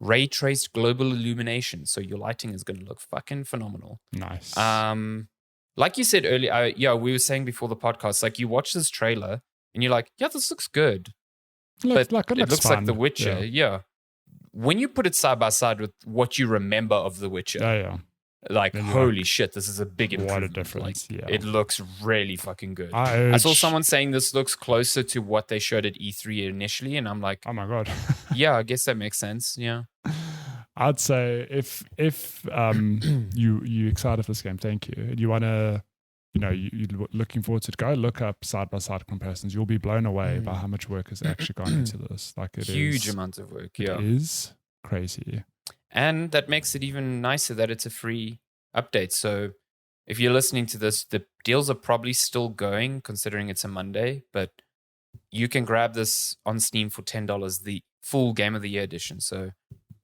ray traced global illumination, so your lighting is going to look fucking phenomenal. Nice. Like you said earlier, we were saying before the podcast, like you watch this trailer and you're like, yeah, this looks good. It looks like The Witcher. Yeah. When you put it side by side with what you remember of The Witcher, holy shit, this is a big improvement. What a difference. It looks really fucking good. I saw someone saying this looks closer to what they showed at E3 initially, and I'm like, oh my God. Yeah, I guess that makes sense. Yeah. I'd say if you excited for this game, thank you. And you want to, you're looking forward to it, go look up side by side comparisons. You'll be blown away by how much work has actually gone into this. Like huge amount of work. Yeah, it is crazy, and that makes it even nicer that it's a free update. So if you're listening to this, the deals are probably still going, considering it's a Monday. But you can grab this on Steam for $10, the full Game of the Year edition. So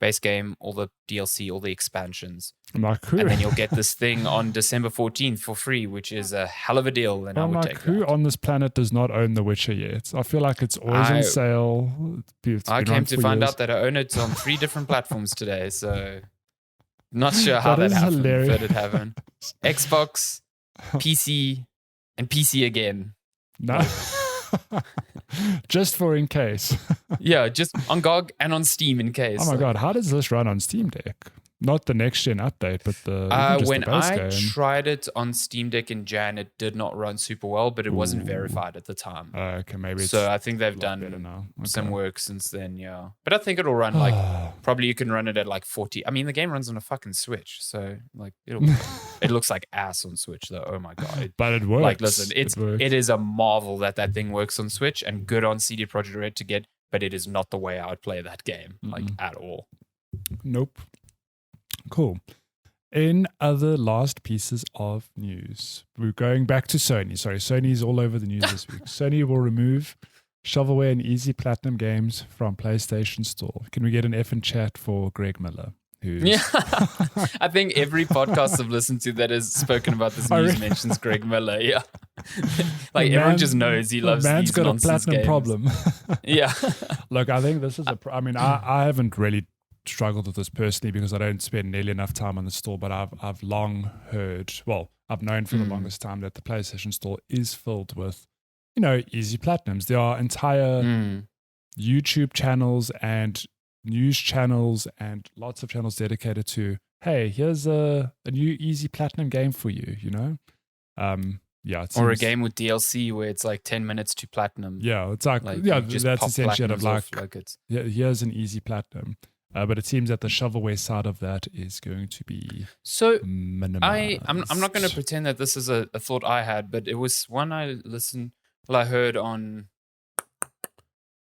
base game, all the DLC, all the expansions. And then you'll get this thing on December 14th for free, which is a hell of a deal. And I would take who on this planet does not own The Witcher yet? I feel like it's always on sale. I came to find out that I own it on 3 different platforms today, so not sure how that happened, but it happened. Xbox, PC, and PC again. No. Just for in case. Yeah, just on GOG and on Steam in case. Oh my God, how does this run on Steam Deck? Not the next gen update, but when I tried it on Steam Deck in Jan, it did not run super well, but it wasn't verified at the time. Okay, maybe. So I think they've done some work since then. Yeah, but I think it'll run probably you can run it at like 40. I mean, the game runs on a fucking Switch, so like it looks like ass on Switch though. Oh my God! But it works. Like, listen, it is a marvel that thing works on Switch, and good on CD Projekt Red to get. But it is not the way I would play that game, like at all. Nope. Cool. In other last pieces of news, we're going back to Sony. Sorry, Sony's all over the news this week. Sony will remove shovelware and easy platinum games from PlayStation Store. Can we get an F in chat for Greg Miller? Yeah, I think every podcast I've listened to that has spoken about this news mentions Greg Miller. Yeah, like everyone just knows he loves man's these got a platinum games. Problem. Yeah, look, I think this is I mean, I haven't really struggled with this personally because I don't spend nearly enough time on the store, but I've long heard, I've known for the longest time that the PlayStation Store is filled with, easy platinums. There are entire YouTube channels and news channels and lots of channels dedicated to, hey, here's a new easy platinum game for you, or a game with DLC where it's like 10 minutes to platinum. Yeah, it's like that's essentially here's an easy platinum. But it seems that the shovelware side of that is going to be minimized. I'm not going to pretend that this is a thought I had, but it was one I heard on,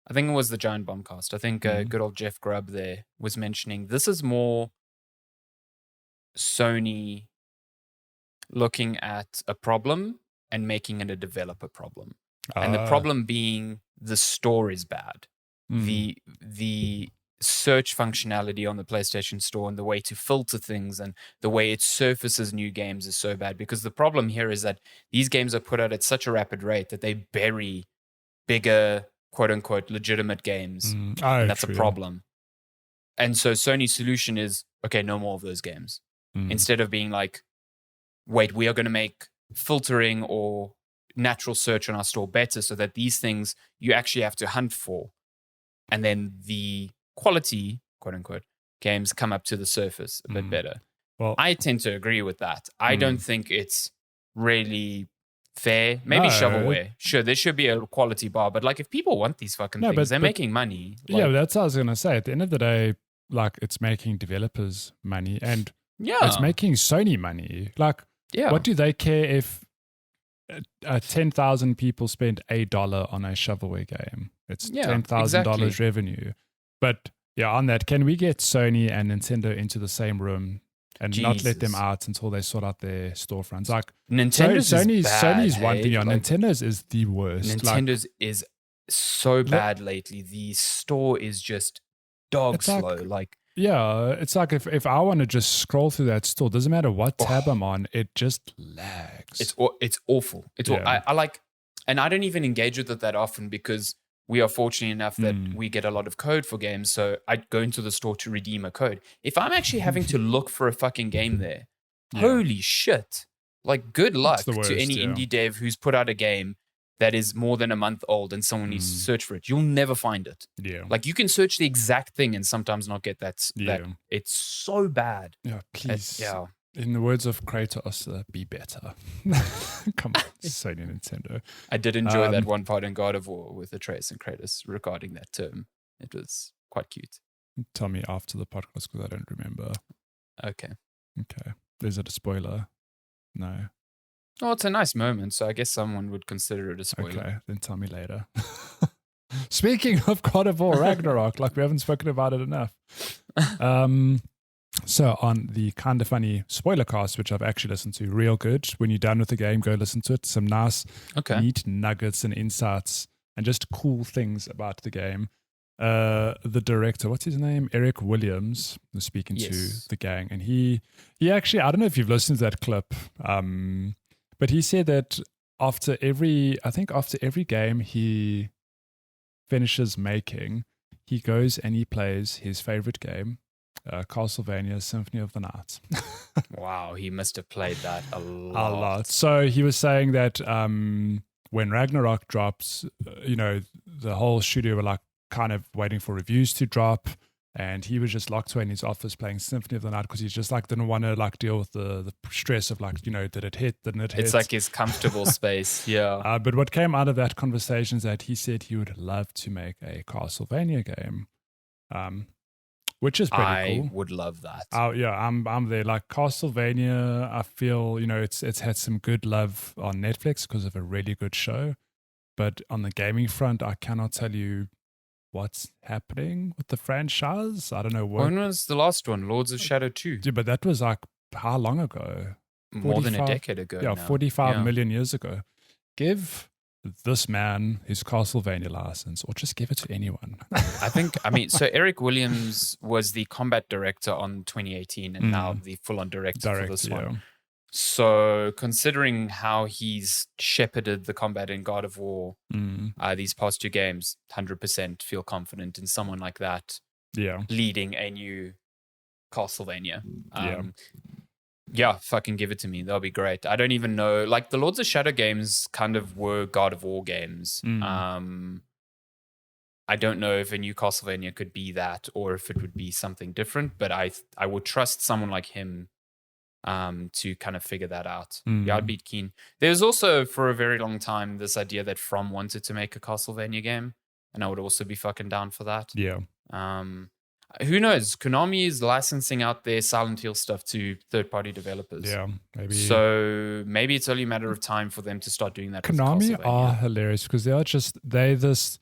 I think it was the Giant Bombcast. I think good old Jeff Grubb there was mentioning this is more Sony looking at a problem and making it a developer problem. And the problem being the store is bad. The search functionality on the PlayStation Store and the way to filter things and the way it surfaces new games is so bad, because the problem here is that these games are put out at such a rapid rate that they bury bigger, quote unquote, legitimate games. And that's a problem. And so Sony's solution is, okay, no more of those games. Instead of being like, wait, we are going to make filtering or natural search on our store better so that these things you actually have to hunt for. And then the quality, quote unquote, games come up to the surface a bit better. Well, I tend to agree with that. I don't think it's really fair. Maybe shovelware. Sure, there should be a quality bar, but like if people want these fucking things, they're making money. Like, that's what I was going to say. At the end of the day, like it's making developers money and it's making Sony money. Like, what do they care if 10,000 people spend $1 on a shovelware game? It's $10,000 revenue. But on that, can we get Sony and Nintendo into the same room and not let them out until they sort out their storefronts? Like Sony's one thing. Nintendo's is the worst. Nintendo's is so bad lately. The store is just dog slow. It's like if I want to just scroll through that store, doesn't matter what tab I'm on, it just lags. It's awful. I like, and I don't even engage with it that often because we are fortunate enough that we get a lot of code for games. So I go into the store to redeem a code. If I'm actually having to look for a fucking game there, holy shit. Like, good luck to any indie dev who's put out a game that is more than a month old and someone needs to search for it. You'll never find it. Yeah. Like, you can search the exact thing and sometimes not get that. It's so bad. Yeah, please. In the words of Kratos, be better. Come on, Sony Nintendo. I did enjoy that one part in God of War with Atreus and Kratos regarding that term. It was quite cute. Tell me after the podcast because I don't remember. Okay. Is it a spoiler? No. Oh, it's a nice moment, so I guess someone would consider it a spoiler. Okay, then tell me later. Speaking of God of War Ragnarok, like we haven't spoken about it enough. So on the Kinda Funny spoiler cast, which I've actually listened to, real good. When you're done with the game, go listen to it. Some nice, neat nuggets and insights and just cool things about the game. The director, what's his name? Eric Williams was speaking to the gang. And he actually, I don't know if you've listened to that clip, but he said that after every game he finishes making, he goes and he plays his favorite game, Castlevania Symphony of the Night. Wow, he must have played that a lot. So he was saying that when Ragnarok drops, the whole studio were like kind of waiting for reviews to drop, and he was just locked away in his office playing Symphony of the Night because he just like didn't want to like deal with the stress of like, did it hit, didn't it hit? It's like his comfortable space, But what came out of that conversation is that he said he would love to make a Castlevania game. Which is pretty cool. I would love that. I'm there. Like Castlevania, I feel, it's had some good love on Netflix because of a really good show. But on the gaming front, I cannot tell you what's happening with the franchise. I don't know what. When was the last one? Lords of Shadow 2. Yeah, but that was like how long ago? More than a decade ago. Yeah, 45 million years ago. Give this man his Castlevania license, or just give it to anyone. So Eric Williams was the combat director on 2018 and now the full-on director for this one. So considering how he's shepherded the combat in God of War these past two games, 100% feel confident in someone like that leading a new Castlevania. Fucking give it to me. That'll be great. I don't even know. Like the Lords of Shadow games kind of were God of War games. I don't know if a new Castlevania could be that or if it would be something different, but I would trust someone like him to kind of figure that out. I'd be keen. There's also for a very long time this idea that From wanted to make a Castlevania game, and I would also be fucking down for that. Who knows? Konami is licensing out their Silent Hill stuff to third-party developers. Yeah, maybe. So maybe it's only a matter of time for them to start doing that. Konami are hilarious because they're this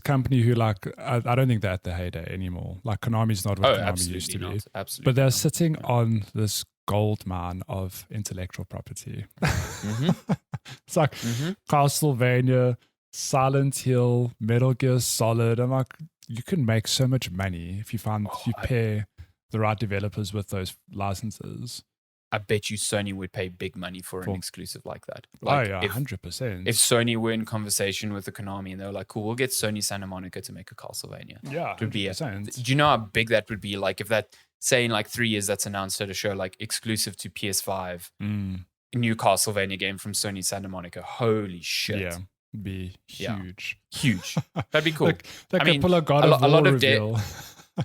company who like I don't think they're at the heyday anymore. Like Konami's not what Konami used to be. Absolutely, but they're sitting on this gold mine of intellectual property. It's like Castlevania, Silent Hill, Metal Gear Solid. I'm like, you can make so much money if you pair the right developers with those licenses. I bet you Sony would pay big money for an exclusive like that. 100%. If Sony were in conversation with the Konami and they were like, cool, we'll get Sony Santa Monica to make a Castlevania. Yeah, it would be do you know how big that would be? Like if that, say in like 3 years, that's announced at a show like exclusive to PS5. new Castlevania game from Sony Santa Monica. Holy shit. Yeah. Be huge. Yeah. Huge. That'd be cool. They could pull a God of War reveal.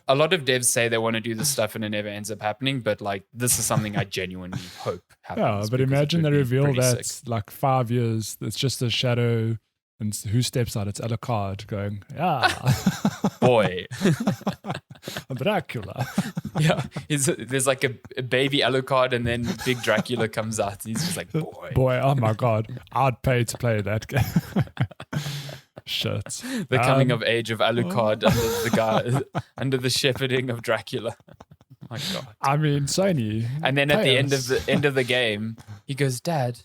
A lot of devs say they want to do this stuff and it never ends up happening, but like this is something I genuinely hope happens. Yeah, but imagine they reveal that like 5 years, it's just a shadow, and who steps out? It's Alucard going, boy. Dracula. Yeah, there's like a baby Alucard, and then big Dracula comes out, and he's just like, boy, oh my god, I'd pay to play that game. Shit. The coming of age of Alucard under the shepherding of Dracula. Oh my god. I mean, Sony. And then at the end of the game, he goes, Dad,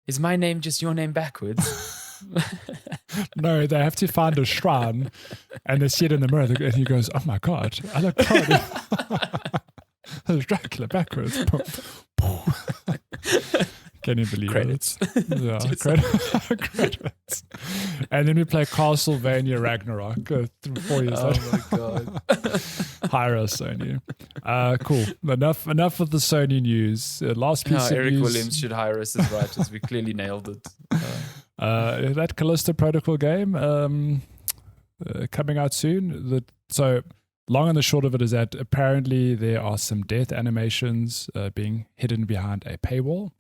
is my name just your name backwards? No, they have to find a shrine, and they see it in the mirror, and he goes, "Oh my god, Alucard, there's Dracula backwards." Can you believe credits? It? Yeah, credits. And then we play Castlevania Ragnarok 4 years later. Oh my god! Hire us, Sony. Cool. Enough of the Sony news. Last piece of Eric news. Williams should hire us as writers. We clearly nailed it. That Callisto Protocol game coming out soon. So long and the short of it is that apparently there are some death animations being hidden behind a paywall,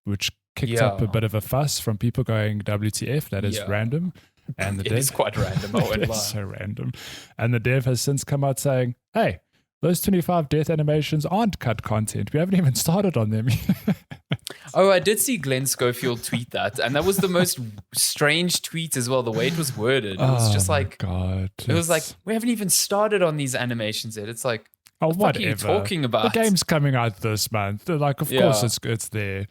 which kicked up a bit of a fuss from people going, WTF, that is random. And the dev is quite random, I won't lie. It's so random. And the dev has since come out saying, hey, those 25 death animations aren't cut content. We haven't even started on them. Oh, I did see Glenn Schofield tweet that. And that was the most strange tweet as well, the way it was worded. It was just like, God. It was like, we haven't even started on these animations yet. It's like, what are you talking about? The game's coming out this month. Like, of course it's there.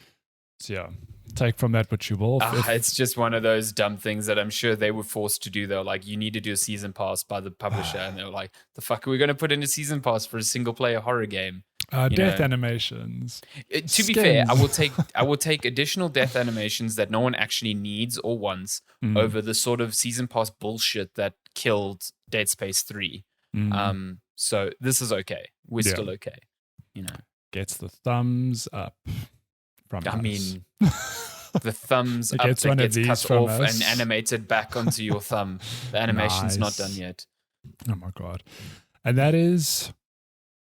So, yeah. Take from that what you will. It's just one of those dumb things that I'm sure they were forced to do. They're like, you need to do a season pass by the publisher. And they were like, the fuck are we going to put in a season pass for a single player horror game? Death animations. To be fair, I will take additional death animations that no one actually needs or wants over the sort of season pass bullshit that killed Dead Space 3. So this is okay. We're still okay. Gets the thumbs up. I mean, the thumbs up that gets cut off and animated back onto your thumb. The animation's not done yet. Oh my god. And that is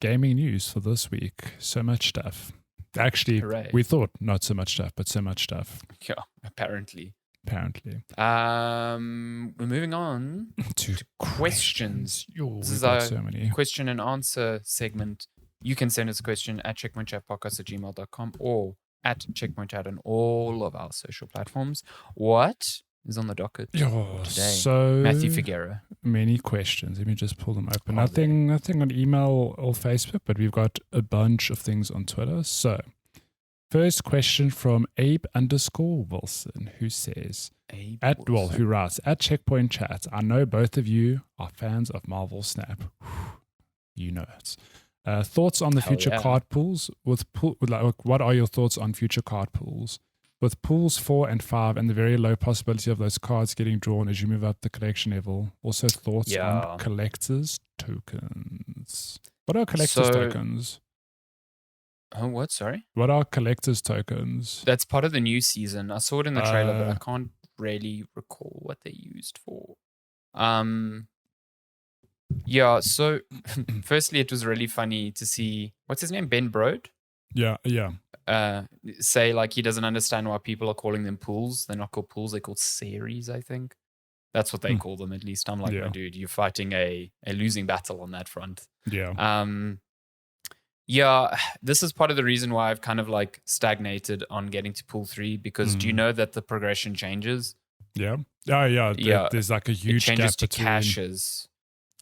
gaming news for this week. So much stuff. Actually, we thought not so much stuff, but so much stuff. Yeah, apparently. Apparently. We're moving on to questions. This is our question and answer segment. You can send us a question at checkpointchatpodcast@gmail.com or at checkpointchat on all of our social platforms. What is on the docket today? So Matthew Figueroa. Many questions. Let me just pull them open. Nothing on email or Facebook, but we've got a bunch of things on Twitter. So first question from Abe_Wilson, who says, who writes, at Checkpoint Chat, I know both of you are fans of Marvel Snap. You know it. Thoughts on the future card pools? What are your thoughts on future card pools? With pools 4 and 5 and the very low possibility of those cards getting drawn as you move up the collection level. Also thoughts on collector's tokens. What are collector's tokens? Oh, what? Sorry? What are collector's tokens? That's part of the new season. I saw it in the trailer, but I can't really recall what they used for. Yeah, so firstly, it was really funny to see, what's his name? Ben Brode? Yeah. Say like he doesn't understand why people are calling them pools. They're not called pools, they're called series, I think. That's what they call them, at least. I'm like, oh, dude, you're fighting a losing battle on that front. Yeah. Yeah, this is part of the reason why I've kind of like stagnated on getting to pool 3, because do you know that the progression changes? Yeah. Oh, yeah. There's like a huge gap changes to between caches.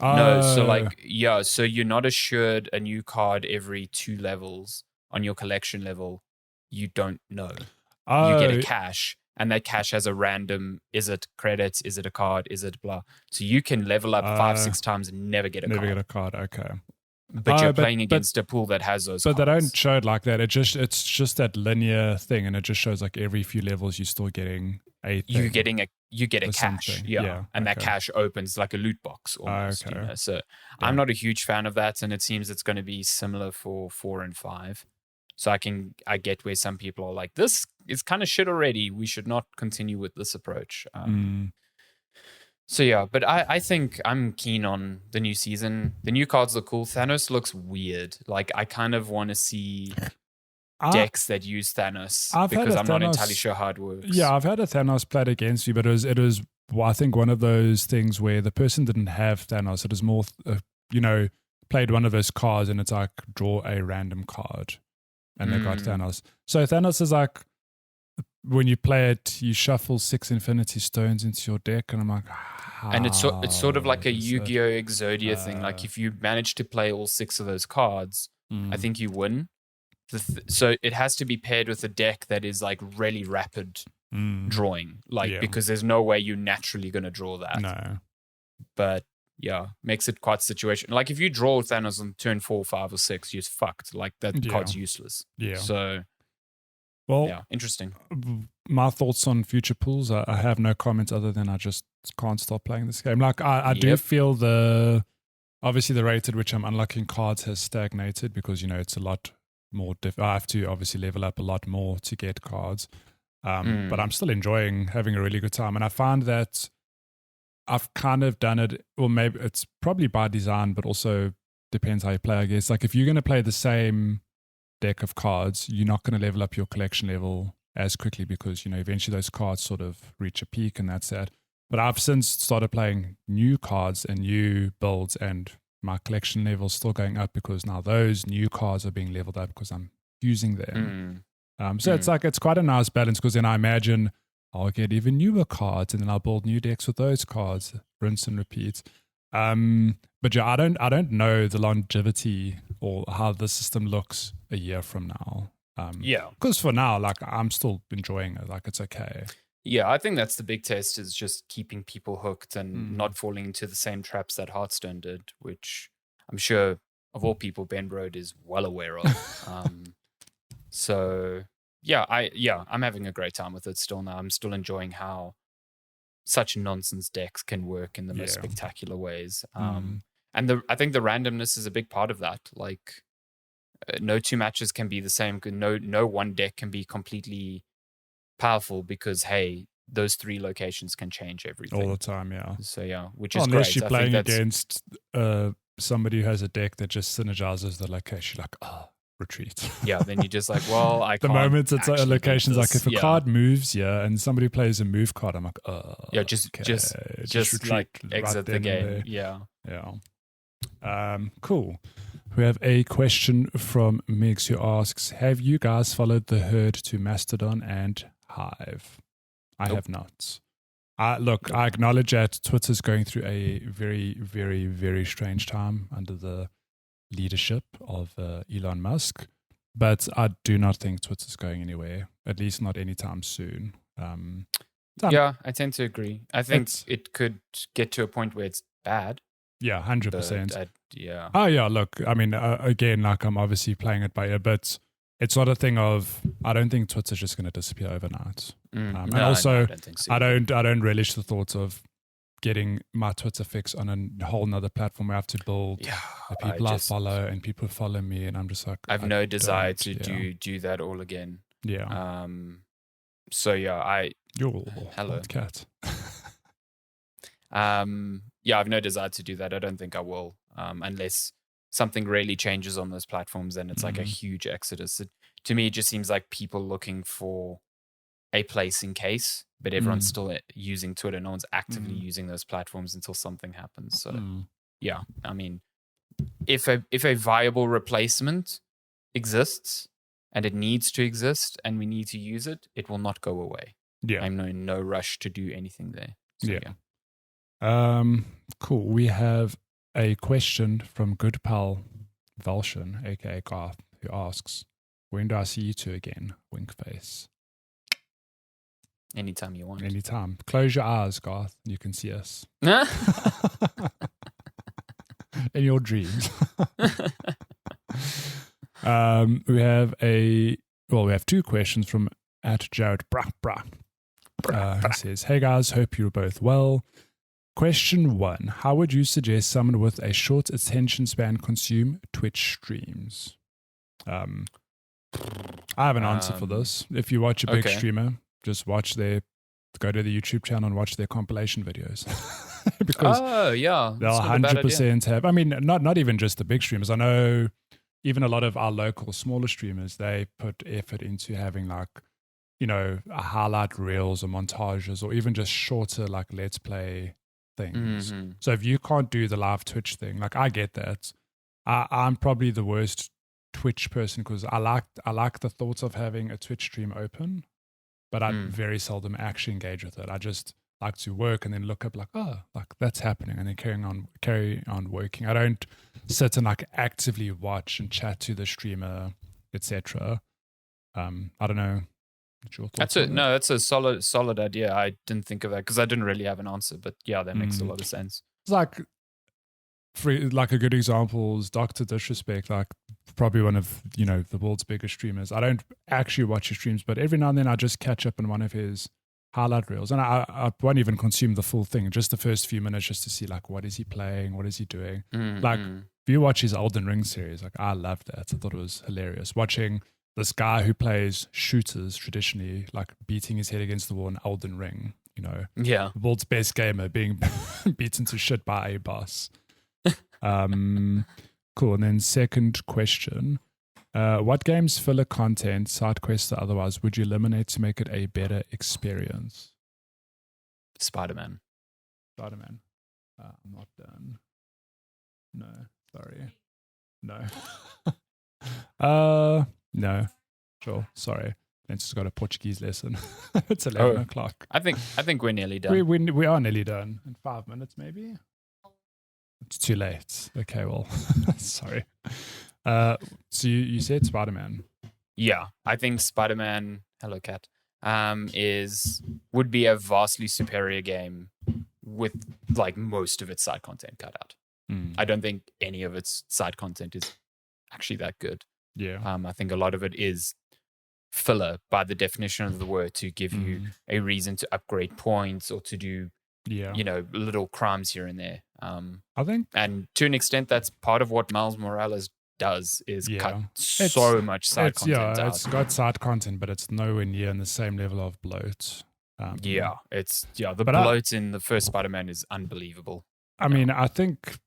No, so so you're not assured a new card every 2 levels on your collection level. You don't know. You get a cache, and that cache has a random, is it credits, is it a card, is it blah. So you can level up 5-6 times and never get a card. Okay. But you're playing against a pool that has those cards. But they don't show it like that. It's just that linear thing, and it just shows like every few levels you're still getting a thing. You get a cache, and that cache opens like a loot box almost. So I'm not a huge fan of that, and it seems it's going to be similar for 4 and 5. So I get where some people are like, this is kind of shit already. We should not continue with this approach. So yeah, but I think I'm keen on the new season. The new cards look cool. Thanos looks weird. Like I kind of want to see decks that use Thanos because I'm not entirely sure how it works. Yeah, I've had a Thanos played against you, but it was I think one of those things where the person didn't have Thanos. It was more, played one of those cards and it's like draw a random card and they got Thanos. So Thanos is like, when you play it, you shuffle 6 Infinity Stones into your deck, and I'm like, and it's sort of like a Yu-Gi-Oh! Exodia thing. Like if you manage to play all 6 of those cards, I think you win. So it has to be paired with a deck that is like really rapid drawing, because there's no way you're naturally going to draw that. No. But yeah, makes it quite situational. Like if you draw Thanos on turn 4, 5, or 6, you're fucked. Like that card's useless. Yeah. So, well, yeah, interesting. My thoughts on future pools, I have no comments other than I just can't stop playing this game. Like I do feel obviously the rate at which I'm unlocking cards has stagnated because, it's a lot more I have to obviously level up a lot more to get cards. But I'm still enjoying having a really good time. And I find that I've kind of done it, or maybe it's probably by design, but also depends how you play, I guess. Like if you're going to play the same deck of cards, you're not going to level up your collection level as quickly because, eventually those cards sort of reach a peak and that's that. But I've since started playing new cards and new builds, and my collection level is still going up because now those new cards are being leveled up because I'm using them. So it's quite a nice balance, because then I imagine I'll get even newer cards and then I'll build new decks with those cards, rinse and repeat. But yeah, I don't know the longevity or how the system looks a year from now. Because for now, like I'm still enjoying it. Like it's okay. Yeah, I think that's the big test, is just keeping people hooked and not falling into the same traps that Hearthstone did, which I'm sure of all people Ben Brode is well aware of. So I'm having a great time with it still now. I'm still enjoying how such nonsense decks can work in the most spectacular ways. And I think the randomness is a big part of that. Like no 2 matches can be the same. No one deck can be completely powerful because, hey, those 3 locations can change everything all the time. Yeah. So which is unless great. You're playing against somebody who has a deck that just synergizes the location. Like, retreat. Yeah, then you're just like, well, I can't. The moment it's a location's like, if a card moves, and somebody plays a move card, I'm like, just like exit the game. Yeah. Cool. We have a question from Migs who asks, have you guys followed the herd to Mastodon and Hive? I have not. I acknowledge that Twitter's going through a very, very, very strange time under the leadership of Elon Musk, but I do not think Twitter's going anywhere, at least not anytime soon. I tend to agree. I think it could get to a point where it's bad. Yeah, 100%. Yeah. Oh, yeah, look, I mean, again, like I'm obviously playing it by ear, but it's not a thing of, I don't think Twitter's just going to disappear overnight. And also, I don't think so. I don't relish the thought of getting my Twitter fix on a whole nother platform where I have to build the people I follow and people follow me, and I'm just like, I have no desire to do that all again. Yeah. So hello cat. I have no desire to do that. I don't think I will, unless something really changes on those platforms and it's like a huge exodus. To me, it just seems like people looking for a place in case, but everyone's still using Twitter. No one's actively using those platforms until something happens. So I mean, if a viable replacement exists and it needs to exist and we need to use it, it will not go away. I'm in no rush to do anything there. So, cool. We have a question from good pal Valshan, aka Garth, who asks, when do I see you two again? Wink face. Anytime you want. Anytime. Close your eyes, Garth. You can see us. In your dreams. We have 2 questions from @Jared Bra. He says, hey guys, hope you're both well. Question 1. How would you suggest someone with a short attention span consume Twitch streams? I have an answer for this. If you watch a big streamer, just go to the YouTube channel and watch their compilation videos. Because they'll 100% have, I mean, not even just the big streamers. I know even a lot of our local smaller streamers, they put effort into having like, you know, highlight reels or montages or even just shorter like let's play things. Mm-hmm. So if you can't do the live Twitch thing, like I get that. I'm probably the worst Twitch person because I like the thoughts of having a Twitch stream open, but I very seldom actually engage with it. I just like to work and then look up like, oh, like that's happening, and then carry on working. I don't sit and like actively watch and chat to the streamer, etc. I don't know. That's a solid idea. I didn't think of that because I didn't really have an answer, but yeah, that makes a lot of sense. It's like a good example is Dr. Disrespect, like probably one of, you know, the world's biggest streamers. I don't actually watch his streams, but every now and then I just catch up on one of his highlight reels, and I won't even consume the full thing, just the first few minutes just to see like what is he playing, what is he doing. Like if you watch his Elden Ring series, like I loved that. I thought it was hilarious watching this guy who plays shooters traditionally, like beating his head against the wall in Elden Ring, you know, the world's best gamer being beaten to shit by a boss. Cool. And then second question, what games filler content, side quests or otherwise, would you eliminate to make it a better experience? Spider-Man. I'm not done. No, sorry. No. No. Sure. Sorry. Vince's got a Portuguese lesson. It's 11 o'clock. I think we're nearly done. We are nearly done. In 5 minutes, maybe. It's too late. Okay, well, sorry. So you said Spider-Man. Yeah, I think Spider-Man, hello cat, would be a vastly superior game with like most of its side content cut out. I don't think any of its side content is actually that good. Yeah. I think a lot of it is filler by the definition of the word, to give you a reason to upgrade points or to do you know, little crimes here and there. I think, and to an extent, that's part of what Miles Morales does, is cut so much side content out. Yeah, it's got side content, but it's nowhere near in the same level of bloat. The bloat in the first Spider-Man is unbelievable. I mean, I think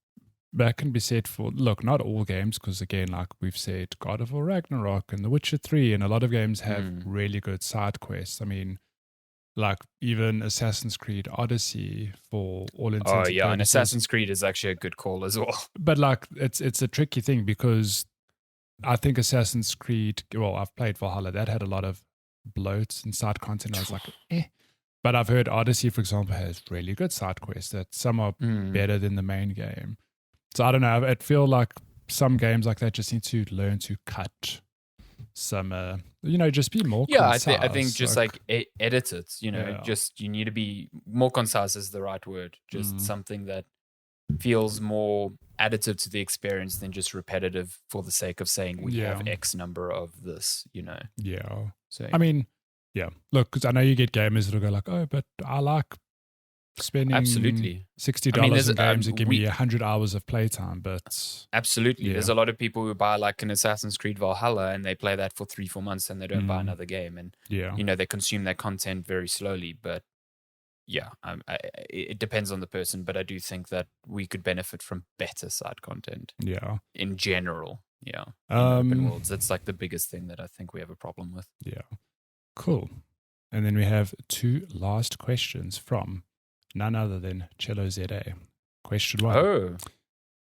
that can be said for, look, not all games, because again, like we've said, God of War Ragnarok and The Witcher 3, and a lot of games have really good side quests. I mean, like even Assassin's Creed Odyssey, for all intents and purposes. And Assassin's Creed is actually a good call as well. But like it's a tricky thing, because I think Assassin's Creed, well, I've played Valhalla, that had a lot of bloat and side content. I was like, But I've heard Odyssey, for example, has really good side quests that some are better than the main game. So I don't know. I feel like some games like that just need to learn to cut some, just be more concise. I think just like edit it, just you need to be more concise is the right word. Just something that feels more additive to the experience than just repetitive for the sake of saying we have X number of this, Yeah. So, I mean, look, because I know you get gamers that'll go like, oh, but I like spending absolutely $60 in games that give me 100 hours of playtime, but absolutely there's a lot of people who buy like an Assassin's Creed Valhalla and they play that for 3-4 months and they don't buy another game, and they consume that content very slowly. But it depends on the person, but I do think that we could benefit from better side content in general. In open worlds, that's like the biggest thing that I think we have a problem with. Cool. And then we have 2 last questions from none other than Cello ZA. Question 1. Oh,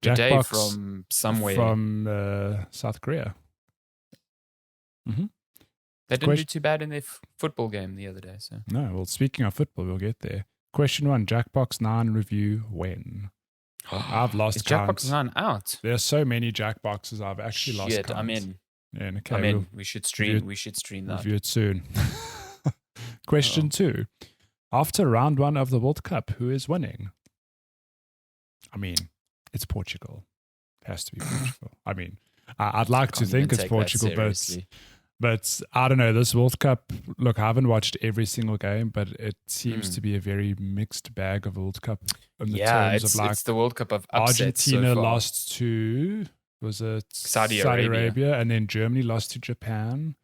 Jackbox from somewhere. From South Korea. They didn't do too bad in their football game the other day. So no, well, speaking of football, we'll get there. Question 1, Jackbox 9 review when? I've lost count. Is Jackbox 9 out? There are so many Jackboxes I've actually lost count. I'm in. Yeah, okay, I'm in. We should stream that. Review it soon. Question 2. After round 1 of the World Cup, who is winning? I mean, it's Portugal. It has to be Portugal. I mean, I'd like to think it's Portugal, but I don't know. This World Cup, look, I haven't watched every single game, but it seems to be a very mixed bag of World Cup. In the terms of like, it's the World Cup of upsets. Argentina so lost to Was it Saudi Arabia? And then Germany lost to Japan.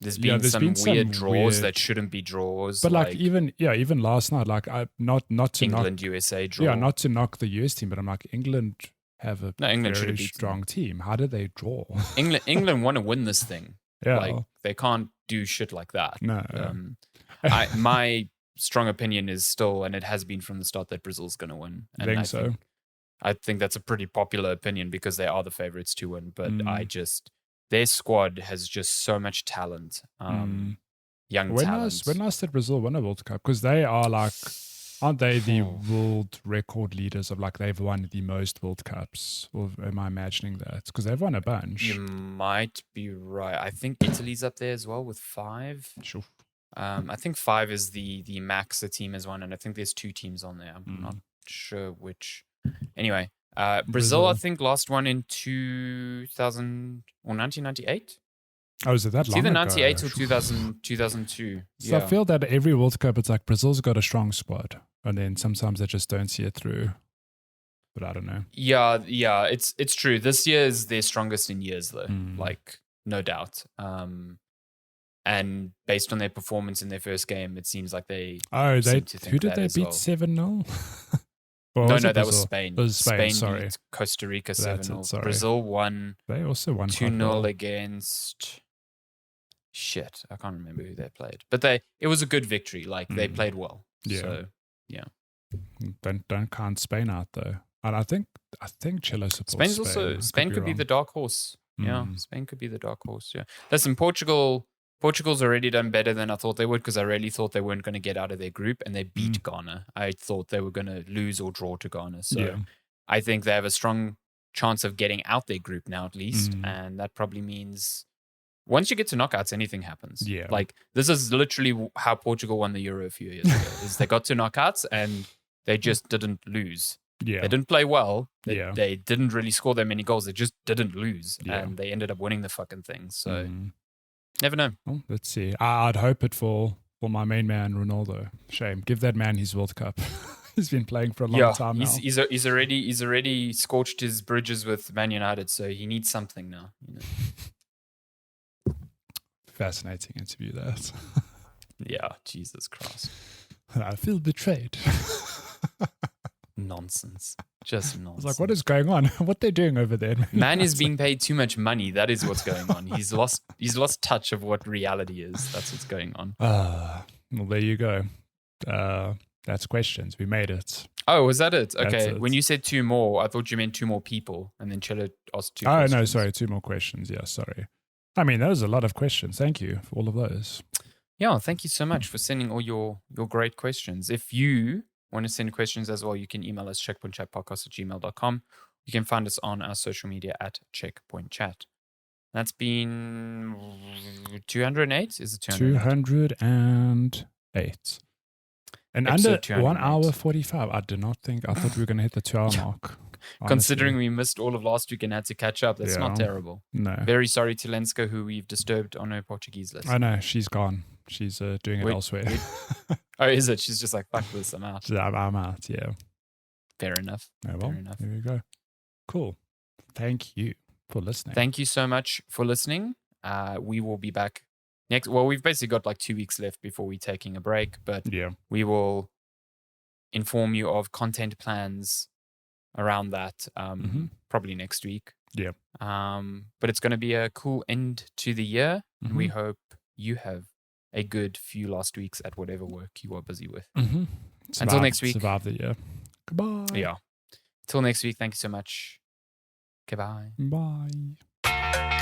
There's been some weird draws that shouldn't be draws. But like even last night, like not to England knock, USA draw. Yeah, not to knock the US team, but I'm like, England have a England very strong team. How did they draw? England want to win this thing. Yeah. Like they can't do shit like that. No. My strong opinion is still, and it has been from the start, that Brazil's going to win. And I think that's a pretty popular opinion because they are the favorites to win. But their squad has just so much talent, young talent. When last did Brazil win a World Cup? Because they are like, aren't they the world record leaders of like they've won the most World Cups? Or am I imagining that? Because they've won a bunch. You might be right. I think Italy's up there as well with 5. Sure. I think 5 is the max a team has won, and I think there's 2 teams on there. I'm not sure which. Anyway, Brazil, I think, last one in 2000 or 1998. Oh, is it that long ago? It's either 98 or 2002. So I feel that every World Cup, it's like Brazil's got a strong squad, and then sometimes they just don't see it through. But I don't know. Yeah, it's true. This year is their strongest in years, though. Like, no doubt. And based on their performance in their first game, it seems like they. Who did they beat 7-0? No, that was Spain. It was Spain, sorry. Beat Costa Rica 7-0. Brazil won. They also won 2-0 against. Shit, I can't remember who they played, but it was a good victory. Like they played well. Yeah. So, yeah. Don't count Spain out though, and I think Chile supports Spain. Spain could be the dark horse. Yeah, Spain could be the dark horse. Yeah. Listen, Portugal's already done better than I thought they would because I really thought they weren't going to get out of their group, and they beat Ghana. I thought they were going to lose or draw to Ghana. So I think they have a strong chance of getting out their group now at least, and that probably means once you get to knockouts, anything happens. Yeah. Like this is literally how Portugal won the Euro a few years ago. Is they got to knockouts and they just didn't lose. Yeah. They didn't play well. They didn't really score that many goals. They just didn't lose, and they ended up winning the fucking thing. So. Never know. Well, let's see. I'd hope it for my main man, Ronaldo. Shame. Give that man his World Cup. He's been playing for a long time now. He's already scorched his bridges with Man United, so he needs something now. You know? Fascinating interview, that. Yeah, Jesus Christ. I feel betrayed. Nonsense. Just nonsense. I was like, what is going on? What they doing over there? Man is being paid too much money. That is what's going on. He's lost touch of what reality is. That's what's going on. Well, there you go. That's questions. We made it. Oh, was that it? Okay. When you said 2 more, I thought you meant 2 more people. And then Chilla asked 2 questions. Oh, no, sorry. 2 more questions. Yeah, sorry. I mean, that was a lot of questions. Thank you for all of those. Yeah, thank you so much for sending all your great questions. If you want to send questions as well, you can email us checkpointchatpodcast@gmail.com. You can find us on our social media at checkpointchat. That's been 208. Is it 208? 208. And under 1 hour 45. I thought we were going to hit the 2 hour mark. Honestly. Considering we missed all of last week and had to catch up, that's not terrible. No. Very sorry to Lenska, who we've disturbed on her Portuguese lesson. I know, she's gone. She's doing it elsewhere. Oh, is it? She's just like, fuck this, I'm out. I'm out, yeah. Fair enough. Oh, well, fair enough. There we go. Cool. Thank you for listening. Thank you so much for listening. We will be back next. Well, we've basically got like 2 weeks left before we're taking a break, but we will inform you of content plans around that probably next week. Yeah. But it's going to be a cool end to the year, and we hope you have a good few last weeks at whatever work you are busy with. Until next week. Survive the year. Goodbye. Yeah. Until next week, thank you so much. Goodbye. Bye.